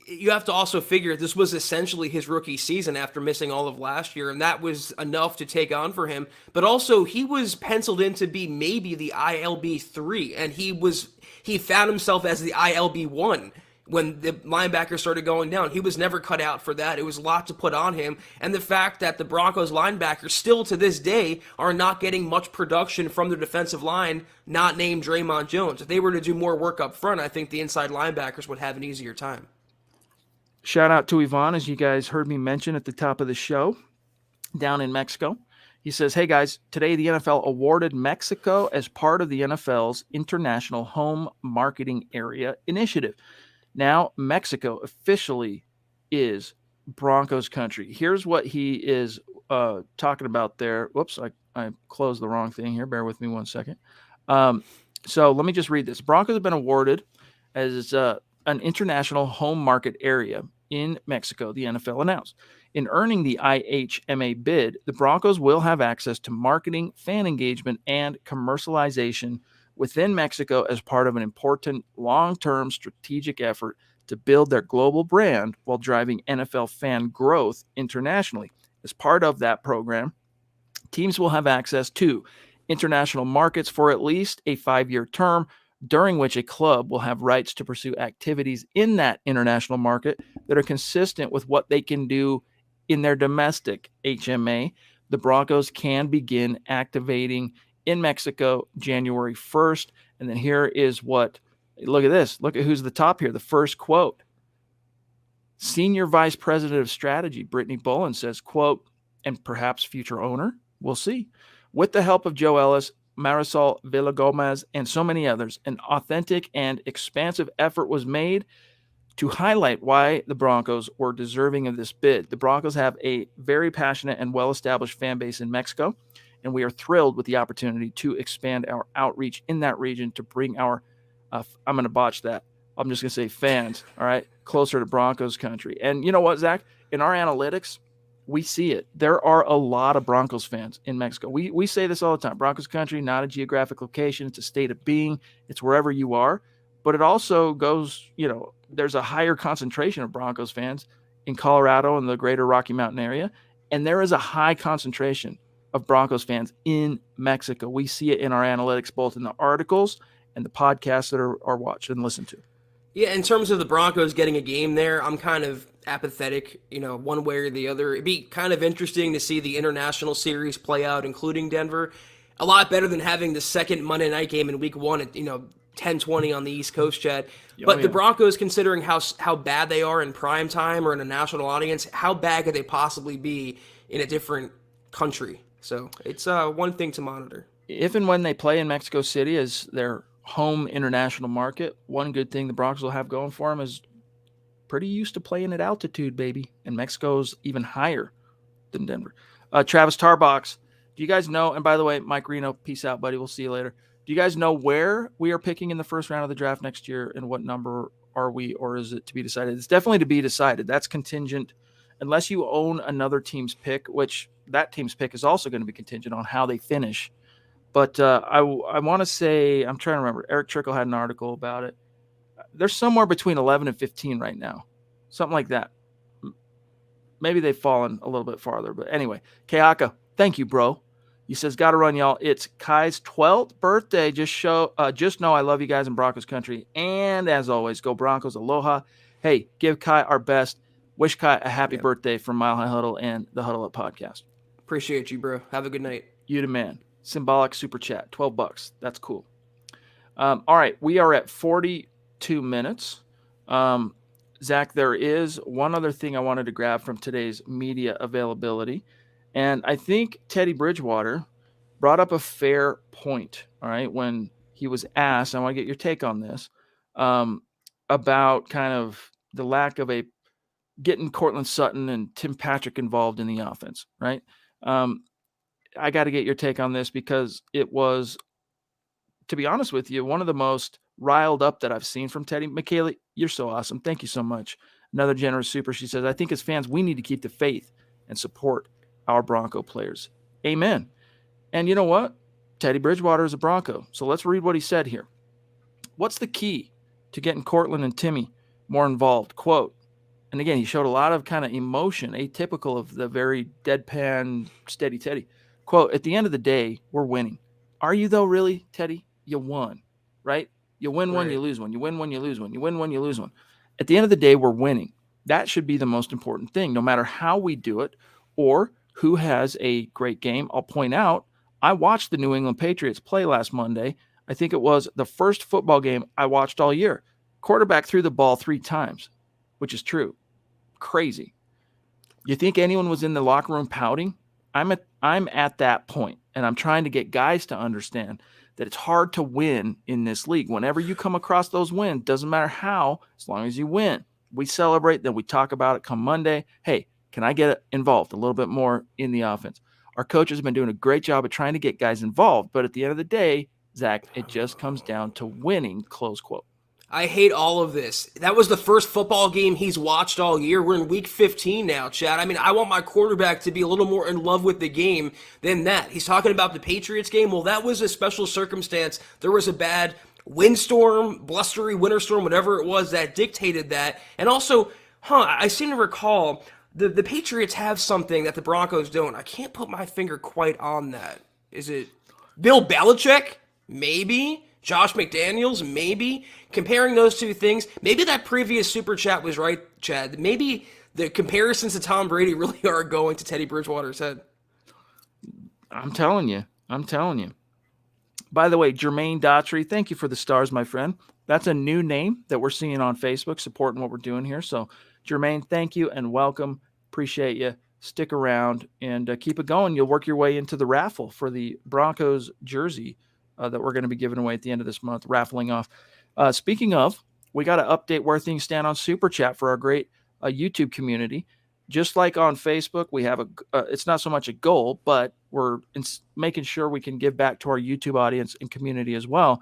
you have to also figure this was essentially his rookie season after missing all of last year, and that was enough to take on for him. But also, he was penciled in to be maybe the ILB 3, and he found himself as the ILB 1 when the linebackers started going down. He was never cut out for that. It was a lot to put on him. And the fact that the Broncos linebackers still to this day are not getting much production from their defensive line, not named Draymond Jones. If they were to do more work up front, I think the inside linebackers would have an easier time. Shout out to Yvonne, as you guys heard me mention at the top of the show, down in Mexico. He says, hey guys, today the NFL awarded Mexico as part of the NFL's International Home Marketing Area Initiative. Now, Mexico officially is Broncos country. Here's what he is talking about there. Whoops, I closed the wrong thing here. Bear with me 1 second. So let me just read this. Broncos have been awarded as an international home market area in Mexico, the NFL announced. In earning the IHMA bid, the Broncos will have access to marketing, fan engagement, and commercialization within Mexico as part of an important long-term strategic effort to build their global brand while driving NFL fan growth internationally. As part of that program, teams will have access to international markets for at least a 5-year term, during which a club will have rights to pursue activities in that international market that are consistent with what they can do in their domestic HMA. The Broncos can begin activating in Mexico January 1st. And then here is look at this. Look at who's the top here. The first quote. Senior Vice President of Strategy, Brittany Bolin, says, quote, and perhaps future owner, we'll see. With the help of Joe Ellis, Marisol Villagomez, and so many others, an authentic and expansive effort was made to highlight why the Broncos were deserving of this bid. The Broncos have a very passionate and well-established fan base in Mexico, and we are thrilled with the opportunity to expand our outreach in that region to bring our I'm going to botch that. I'm just going to say fans, all right, closer to Broncos country. And you know what, Zach? In our analytics, we see it. There are a lot of Broncos fans in Mexico. We say this all the time. Broncos country, not a geographic location. It's a state of being. It's wherever you are. But it also goes, there's a higher concentration of Broncos fans in Colorado and the greater Rocky Mountain area. And there is a high concentration of Broncos fans in Mexico. We see it in our analytics, both in the articles and the podcasts that are watched and listened to. Yeah, in terms of the Broncos getting a game there, I'm kind of apathetic, one way or the other. It'd be kind of interesting to see the international series play out, including Denver. A lot better than having the second Monday night game in week one at, 10:20 on the East Coast, Chad. But the Broncos, considering how bad they are in prime time or in a national audience, how bad could they possibly be in a different country? So it's one thing to monitor. If and when they play in Mexico City as their home international market, one good thing the Broncos will have going for them is pretty used to playing at altitude, baby. And Mexico's even higher than Denver. Travis Tarbox, do you guys know? And by the way, Mike Reno, peace out, buddy. We'll see you later. Do you guys know where we are picking in the first round of the draft next year, and what number are we, or is it to be decided? It's definitely to be decided. That's contingent, unless you own another team's pick, which that team's pick is also going to be contingent on how they finish. But I want to say, I'm trying to remember, Eric Trickle had an article about it. They're somewhere between 11 and 15 right now, something like that. Maybe they've fallen a little bit farther. But anyway, Keaka, thank you, bro. He says, got to run, y'all. It's Kai's 12th birthday. Just know I love you guys in Broncos country. And as always, go Broncos. Aloha. Hey, give Kai our best. Wish Kai a happy birthday from Mile High Huddle and the Huddle Up podcast. Appreciate you, bro. Have a good night. You the man. Symbolic super chat, $12. That's cool. All right, we are at 42 minutes. Zach, there is one other thing I wanted to grab from today's media availability. And I think Teddy Bridgewater brought up a fair point, all right, when he was asked, I want to get your take on this, about kind of the lack of getting Cortland Sutton and Tim Patrick involved in the offense, right? I got to get your take on this because it was, to be honest with you, one of the most riled up that I've seen from Teddy. Michaela, you're so awesome. Thank you so much. Another generous super. She says, I think as fans, we need to keep the faith and support our Bronco players. Amen. And you know what? Teddy Bridgewater is a Bronco. So let's read what he said here. What's the key to getting Cortland and Timmy more involved? Quote, and again, he showed a lot of kind of emotion, atypical of the very deadpan, steady Teddy. Quote, at the end of the day, we're winning. Are you though, really, Teddy? You won, right? You win one, you lose one. You win one, you lose one. You win one, you lose one. At the end of the day, we're winning. That should be the most important thing, no matter how we do it or who has a great game. I'll point out, I watched the New England Patriots play last Monday. I think it was the first football game I watched all year. Quarterback threw the ball 3 times, which is true. Crazy. You think anyone was in the locker room pouting? I'm at that point, and I'm trying to get guys to understand that it's hard to win in this league. Whenever you come across those wins, doesn't matter how, as long as you win. We celebrate, then we talk about it come Monday. Hey, can I get involved a little bit more in the offense? Our coaches have been doing a great job of trying to get guys involved, but at the end of the day, Zach, it just comes down to winning, close quote. I hate all of this. That was the first football game he's watched all year. We're in week 15 now, Chad. I mean, I want my quarterback to be a little more in love with the game than that. He's talking about the Patriots game. Well, that was a special circumstance. There was a bad windstorm, blustery winter storm, whatever it was that dictated that. And also, I seem to recall the Patriots have something that the Broncos don't. I can't put my finger quite on that. Is it Bill Belichick? Maybe. Josh McDaniels? Maybe. Comparing those two things, maybe that previous super chat was right, Chad. Maybe the comparisons to Tom Brady really are going to Teddy Bridgewater's head. I'm telling you. By the way, Jermaine Daughtry, thank you for the stars, my friend. That's a new name that we're seeing on Facebook, supporting what we're doing here. So, Jermaine, thank you and welcome. Appreciate you. Stick around and keep it going. You'll work your way into the raffle for the Broncos jersey that we're going to be giving away at the end of this month, raffling off. Speaking of, we got to update where things stand on Super Chat for our great YouTube community. Just like on Facebook, we have it's not so much a goal, but we're making sure we can give back to our YouTube audience and community as well.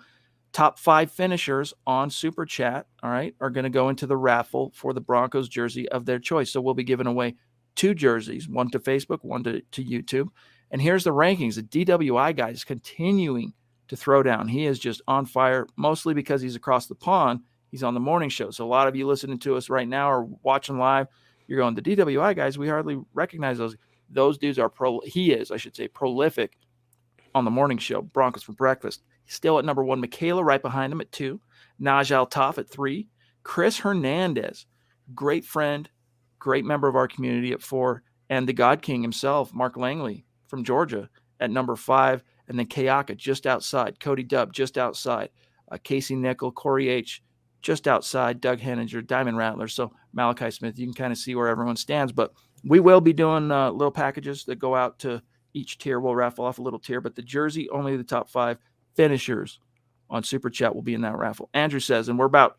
top 5 finishers on Super Chat, all right, are going to go into the raffle for the Broncos jersey of their choice. So we'll be giving away 2 jerseys, one to Facebook, one to YouTube. And here's the rankings. The DWI guy is continuing to throw down. He is just on fire, mostly because he's across the pond. He's on the morning show. So a lot of you listening to us right now or watching live, you're going, the DWI guys, we hardly recognize those. Those dudes are prolific on the morning show. Broncos for breakfast. He's still at number 1. Michaela right behind him at 2. Naj Al-Taf at 3. Chris Hernandez, great friend, great member of our community at 4. And the God King himself, Mark Langley from Georgia at number 5. And then Kayaka just outside. Cody Dubb just outside. Casey Nickel, Corey H. just outside. Doug Henninger, Diamond Rattler. So Malachi Smith, you can kind of see where everyone stands. But we will be doing little packages that go out to each tier. We'll raffle off a little tier. But the jersey, only the top 5 finishers on Super Chat will be in that raffle. Andrew says, and we're about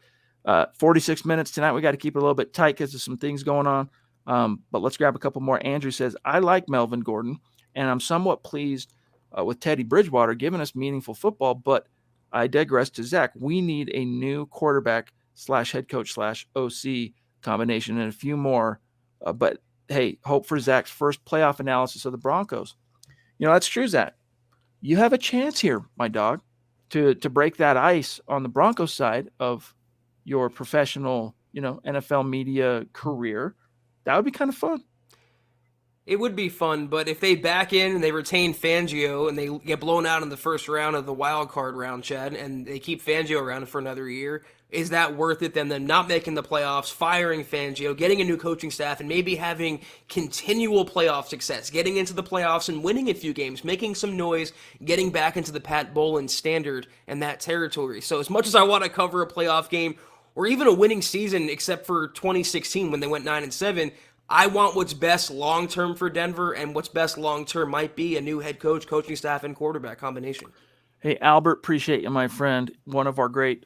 46 minutes tonight. We got to keep it a little bit tight because there's some things going on. But let's grab a couple more. Andrew says, I like Melvin Gordon, and I'm somewhat pleased with Teddy Bridgewater giving us meaningful football, but I digress to Zach. We need a new quarterback / head coach / OC combination and a few more. But hey, hope for Zach's first playoff analysis of the Broncos. That's true, Zach. You have a chance here, my dog, to break that ice on the Broncos side of your professional, NFL media career. That would be kind of fun. It would be fun, but if they back in and they retain Fangio and they get blown out in the first round of the wild card round, Chad, and they keep Fangio around for another year, is that worth it? Them not making the playoffs, firing Fangio, getting a new coaching staff, and maybe having continual playoff success, getting into the playoffs and winning a few games, making some noise, getting back into the Pat Bowlen standard and that territory. So as much as I want to cover a playoff game or even a winning season, except for 2016 when they went 9-7, I want what's best long-term for Denver, and what's best long-term might be a new head coach, coaching staff, and quarterback combination. Hey, Albert, appreciate you, my friend. One of our great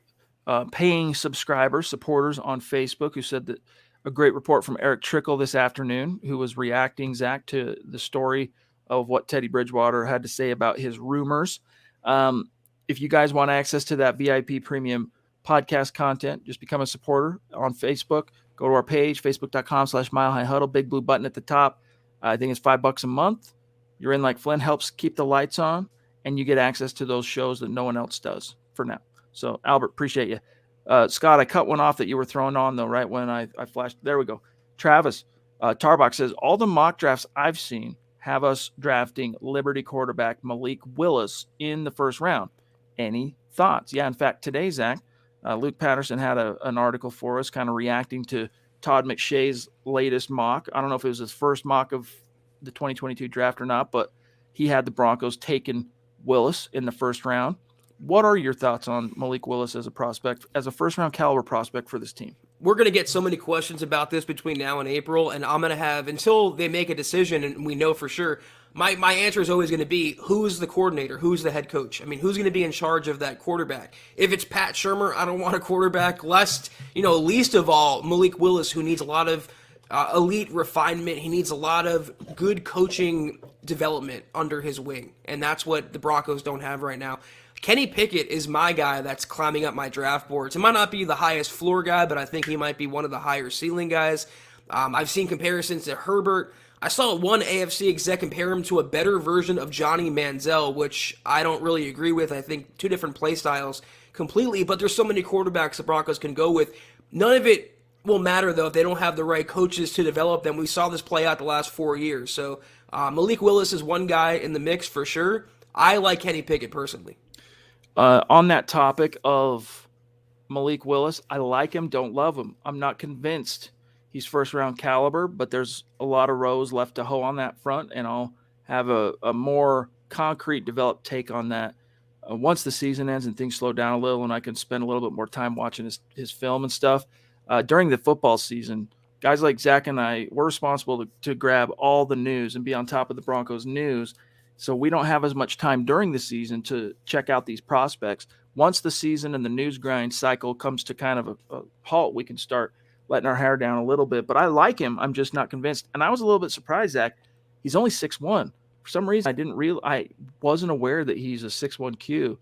paying supporters on Facebook, who said that a great report from Eric Trickle this afternoon, who was reacting, Zach, to the story of what Teddy Bridgewater had to say about his rumors. If you guys want access to that VIP premium podcast content, just become a supporter on Facebook. Go to our page, facebook.com/milehighhuddle, big blue button at the top. I think it's $5 a month. You're in like Flynn, helps keep the lights on, and you get access to those shows that no one else does for now. So, Albert, appreciate you. Scott, I cut one off that you were throwing on, though, right when I flashed. There we go. Travis, Tarbox says, all the mock drafts I've seen have us drafting Liberty quarterback Malik Willis in the first round. Any thoughts? Yeah, in fact, today, Zach, Luke Patterson had an article for us kind of reacting to Todd McShay's latest mock. I don't know if it was his first mock of the 2022 draft or not, but he had the Broncos taking Willis in the first round. What are your thoughts on Malik Willis as a prospect, as a first-round caliber prospect for this team? We're going to get so many questions about this between now and April, and I'm going to have, until they make a decision and we know for sure, my answer is always going to be, who's the coordinator? Who's the head coach? I mean, who's going to be in charge of that quarterback? If it's Pat Shurmur, I don't want a quarterback. Least of all, Malik Willis, who needs a lot of elite refinement. He needs a lot of good coaching development under his wing, and that's what the Broncos don't have right now. Kenny Pickett is my guy that's climbing up my draft boards. He might not be the highest floor guy, but I think he might be one of the higher ceiling guys. I've seen comparisons to Herbert. I saw one AFC exec compare him to a better version of Johnny Manziel, which I don't really agree with. I think two different play styles completely, but there's so many quarterbacks the Broncos can go with. None of it will matter, though, if they don't have the right coaches to develop them. We saw this play out the last 4 years. So Malik Willis is one guy in the mix for sure. I like Kenny Pickett personally. On that topic of Malik Willis, I like him, don't love him. I'm not convinced he's first-round caliber, but there's a lot of rows left to hoe on that front, and I'll have a more concrete, developed take on that once the season ends and things slow down a little and I can spend a little bit more time watching his film and stuff. During the football season, guys like Zach and I, we're responsible to grab all the news and be on top of the Broncos news. So we don't have as much time during the season to check out these prospects. Once the season and the news grind cycle comes to kind of a halt, we can start letting our hair down a little bit. But I like him. I'm just not convinced. And I was a little bit surprised, Zach. He's only 6'1". For some reason, I wasn't aware that he's a 6'1" Q.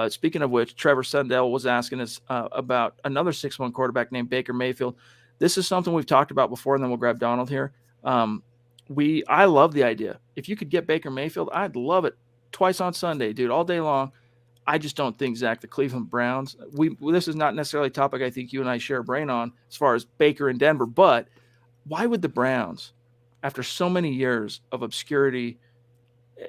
Speaking of which, Trevor Sundell was asking us about another 6'1" quarterback named Baker Mayfield. This is something we've talked about before, and then we'll grab Donald here. I love the idea. If you could get Baker Mayfield, I'd love it. Twice on Sunday, dude, all day long. I just don't think, Zach, the Cleveland Browns, this is not necessarily a topic I think you and I share a brain on as far as Baker in Denver, but why would the Browns, after so many years of obscurity,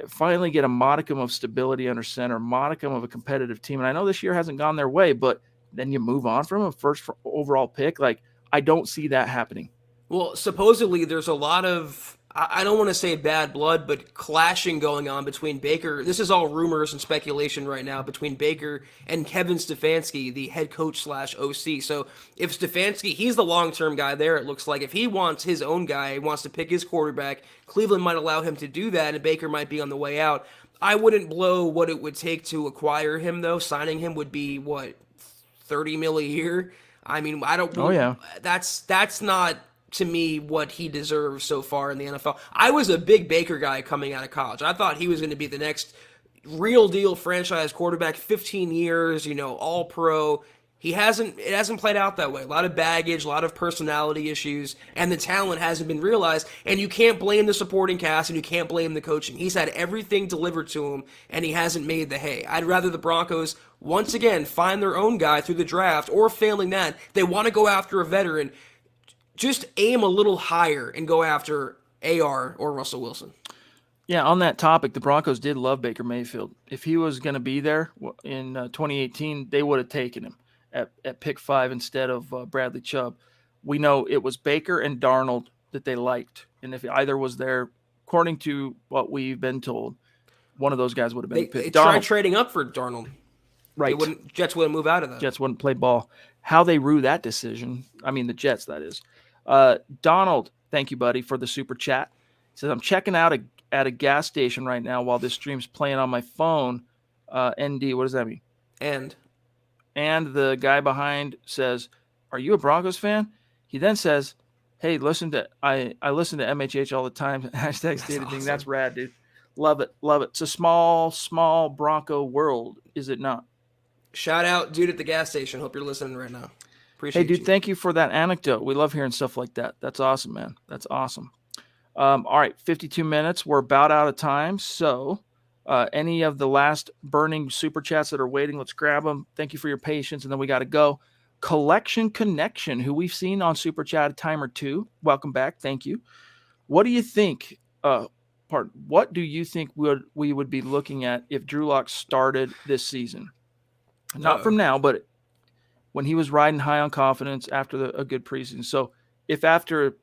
finally get a modicum of stability under center, modicum of a competitive team? And I know this year hasn't gone their way, but then you move on from a first overall pick. Like, I don't see that happening. Well, supposedly there's a lot of, I don't want to say bad blood, but clashing going on between Baker. This is all rumors and speculation right now between Baker and Kevin Stefanski, the head coach / OC. So if Stefanski, he's the long-term guy there, it looks like. If he wants his own guy, he wants to pick his quarterback, Cleveland might allow him to do that, and Baker might be on the way out. I wouldn't blow what it would take to acquire him, though. Signing him would be, what, $30 million a year? I mean, I don't. Oh, yeah. That's not, to me, what he deserves so far in the NFL. I was a big Baker guy coming out of college. I thought he was going to be the next real deal franchise quarterback, 15 years, all pro. It hasn't played out that way. A lot of baggage, a lot of personality issues, and the talent hasn't been realized. And you can't blame the supporting cast, and you can't blame the coaching. He's had everything delivered to him, and he hasn't made the hay. I'd rather the Broncos, once again, find their own guy through the draft, or failing that, they want to go after a veteran. Just aim a little higher and go after AR or Russell Wilson. Yeah, on that topic, the Broncos did love Baker Mayfield. If he was going to be there in 2018, they would have taken him at pick 5 instead of Bradley Chubb. We know it was Baker and Darnold that they liked. And if either was there, according to what we've been told, one of those guys would have been picked. They tried trading up for Darnold. Right. Jets wouldn't move out of that. Jets wouldn't play ball. How they rue that decision, I mean the Jets, that is. Donald, thank you, buddy, for the super chat. He says, I'm checking out at a gas station right now while this stream's playing on my phone. ND, what does that mean? And the guy behind says, are you a Broncos fan? He then says, hey, I listen to MHH all the time. Hashtag stated thing. That's rad, dude. Love it. Love it. It's a small Bronco world, is it not? Shout out, dude, at the gas station. Hope you're listening right now. Appreciate you. Thank you for that anecdote. We love hearing stuff like that. That's awesome, man. That's awesome. All right, 52 minutes. We're about out of time. So any of the last burning super chats that are waiting, let's grab them. Thank you for your patience. And then we got to go. Collection Connection, who we've seen on super chat a time or two. Welcome back. Thank you. What do you think? What do you think we would be looking at if Drew Lock started this season? Not from now, but when he was riding high on confidence after a good preseason. So if after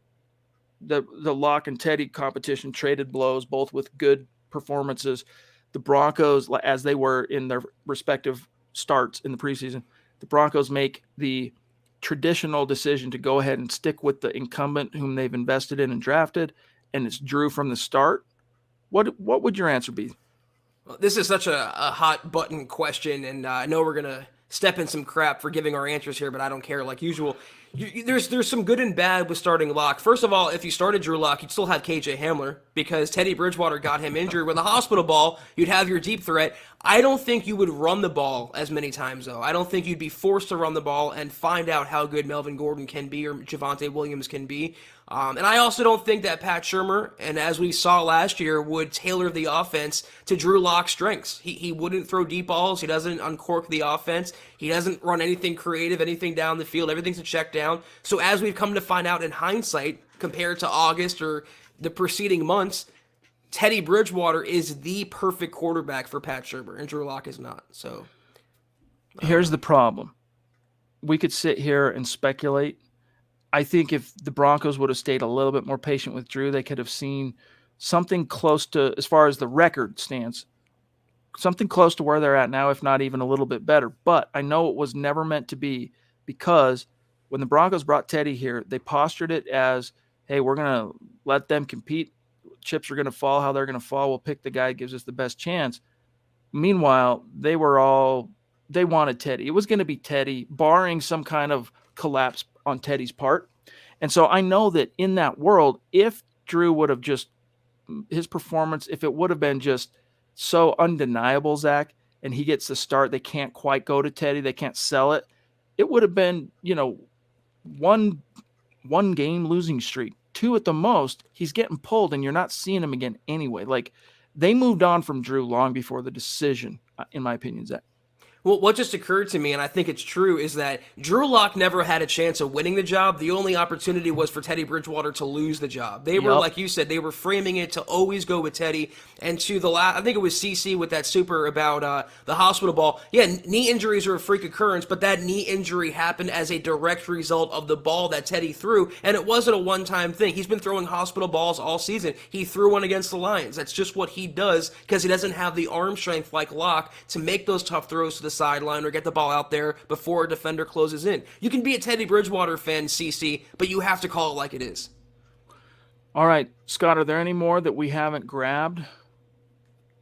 the Lock and Teddy competition traded blows, both with good performances, the Broncos, as they were in their respective starts in the preseason, the Broncos make the traditional decision to go ahead and stick with the incumbent whom they've invested in and drafted, and it's Drew from the start, what would your answer be? Well, this is such a hot button question, and I know we're going to step in some crap for giving our answers here, but I don't care like usual. There's some good and bad with starting Lock. First of all, if you started Drew Lock, you'd still have KJ Hamler because Teddy Bridgewater got him injured. With a hospital ball, you'd have your deep threat. I don't think you would run the ball as many times, though. I don't think you'd be forced to run the ball and find out how good Melvin Gordon can be or Javonte Williams can be. And I also don't think that Pat Shurmur, and as we saw last year, would tailor the offense to Drew Lock's strengths. He wouldn't throw deep balls. He doesn't uncork the offense. He doesn't run anything creative, anything down the field. Everything's a check down. So as we've come to find out in hindsight, compared to August or the preceding months, Teddy Bridgewater is the perfect quarterback for Pat Shurmur, and Drew Lock is not. So here's the problem. We could sit here and speculate. I think if the Broncos would have stayed a little bit more patient with Drew, they could have seen something close to, as far as the record stands, something close to where they're at now, if not even a little bit better. But I know it was never meant to be, because when the Broncos brought Teddy here, they postured it as, hey, we're going to let them compete. Chips are going to fall how they're going to fall. We'll pick the guy that gives us the best chance. Meanwhile, they wanted Teddy. It was going to be Teddy, barring some kind of collapse on Teddy's part. And so I know that in that world, if Drew would have just, his performance, if it would have been just so undeniable, Zach, and he gets the start. They can't quite go to Teddy. They can't sell it. It would have been, one game losing streak, two at the most. He's getting pulled, and you're not seeing him again anyway. Like, they moved on from Drew long before the decision, in my opinion, Zach. Well, what just occurred to me, and I think it's true, is that Drew Lock never had a chance of winning the job. The only opportunity was for Teddy Bridgewater to lose the job. They were, like you said, they were framing it to always go with Teddy. And to the last, I think it was CC with that super about the hospital ball. Yeah, knee injuries are a freak occurrence, but that knee injury happened as a direct result of the ball that Teddy threw, and it wasn't a one-time thing. He's been throwing hospital balls all season. He threw one against the Lions. That's just what he does because he doesn't have the arm strength like Lock to make those tough throws to the sideline or get the ball out there before a defender closes in. You can be a Teddy Bridgewater fan, CC, but you have to call it like it is. All right, Scott, are there any more that we haven't grabbed?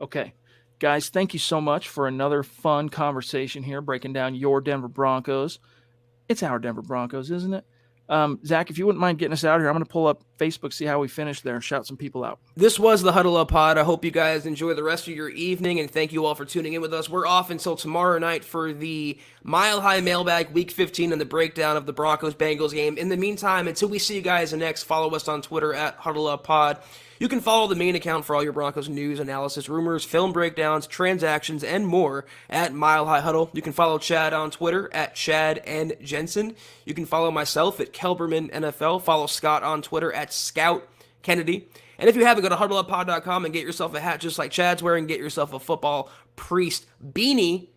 Okay. Guys, thank you so much for another fun conversation here, breaking down your Denver Broncos. It's our Denver Broncos, isn't it? Zach, if you wouldn't mind getting us out here, I'm going to pull up Facebook, see how we finish there, and shout some people out. This was the Huddle Up Pod. I hope you guys enjoy the rest of your evening, and thank you all for tuning in with us. We're off until tomorrow night for the Mile High Mailbag Week 15 and the breakdown of the Broncos-Bengals game. In the meantime, until we see you guys next, follow us on Twitter at Huddle Up Pod. You can follow the main account for all your Broncos news, analysis, rumors, film breakdowns, transactions, and more at Mile High Huddle. You can follow Chad on Twitter at Chad and Jensen. You can follow myself at Kelberman NFL. Follow Scott on Twitter at Scout Kennedy. And if you haven't, go to huddleuppod.com and get yourself a hat just like Chad's wearing. Get yourself a football priest beanie.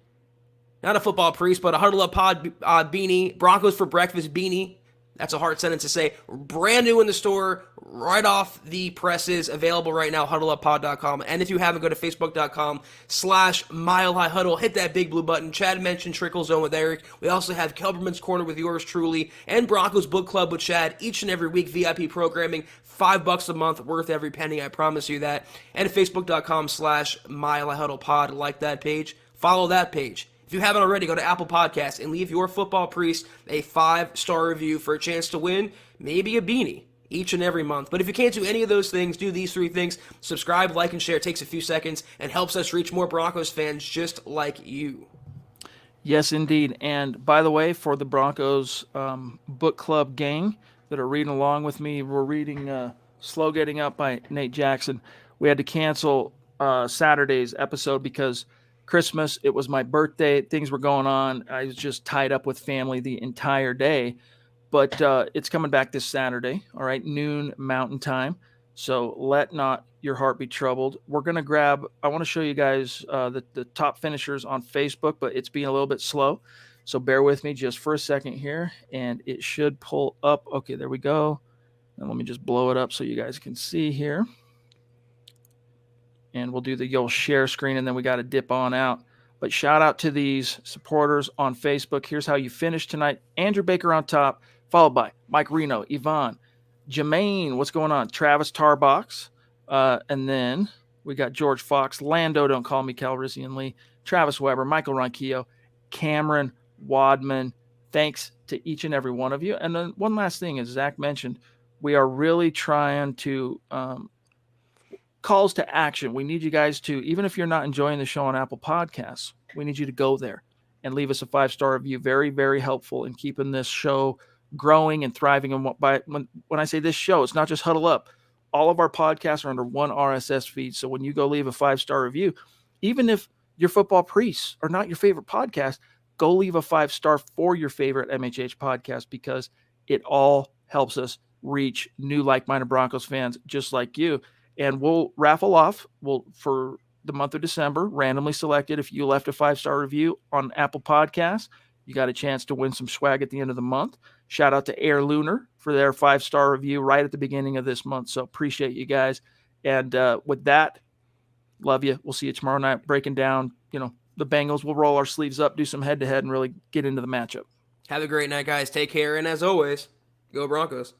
Not a football priest, but a Huddle Up Pod beanie. Broncos for breakfast beanie. That's a hard sentence to say. Brand new in the store, right off the presses, available right now, huddleuppod.com. And if you haven't, go to facebook.com/Mile High Huddle. Hit that big blue button. Chad mentioned Trickle Zone with Eric. We also have Kelberman's Corner with yours truly, and Broncos Book Club with Chad each and every week. VIP programming, $5 a month, worth every penny, I promise you that. And facebook.com/Mile High Huddle Pod. Like that page, follow that page. If you haven't already, go to Apple Podcasts and leave your football priest a 5-star review for a chance to win maybe a beanie each and every month. But if you can't do any of those things, do these 3 things. Subscribe, like, and share. It takes a few seconds and helps us reach more Broncos fans just like you. Yes, indeed. And by the way, for the Broncos book club gang that are reading along with me, we're reading Slow Getting Up by Nate Jackson. We had to cancel Saturday's episode because Christmas, it was my birthday, things were going on. I was just tied up with family the entire day. But it's coming back this Saturday, all right, noon Mountain Time. So let not your heart be troubled. We're going to grab, I want to show you guys the top finishers on Facebook, but it's being a little bit slow. So bear with me just for a second here, and it should pull up. Okay, there we go. And let me just blow it up so you guys can see here. And we'll do the old share screen, and then we got to dip on out. But shout out to these supporters on Facebook. Here's how you finish tonight. Andrew Baker on top, followed by Mike Reno, Yvonne, Jermaine, what's going on? Travis Tarbox. And then we got George Fox, Lando, don't call me Calrissian Lee, Travis Weber, Michael Ronquillo, Cameron Wadman. Thanks to each and every one of you. And then one last thing, as Zach mentioned, we are really trying to calls to action. We need you guys to, even if you're not enjoying the show on Apple Podcasts, we need you to go there and leave us a 5-star review. Very, very helpful in keeping this show growing and thriving. And when I say this show, it's not just Huddle Up. All of our podcasts are under one RSS feed. So when you go leave a 5-star review, even if your football priests are not your favorite podcast, go leave a 5-star for your favorite MHH podcast, because it all helps us reach new like-minded Broncos fans just like you. And we'll raffle off. For the month of December, randomly selected. If you left a 5-star review on Apple Podcasts, you got a chance to win some swag at the end of the month. Shout out to Air Lunar for their 5-star review right at the beginning of this month. So appreciate you guys. And with that, love you. We'll see you tomorrow night breaking down, the Bengals. We'll roll our sleeves up, do some head-to-head, and really get into the matchup. Have a great night, guys. Take care. And as always, go Broncos.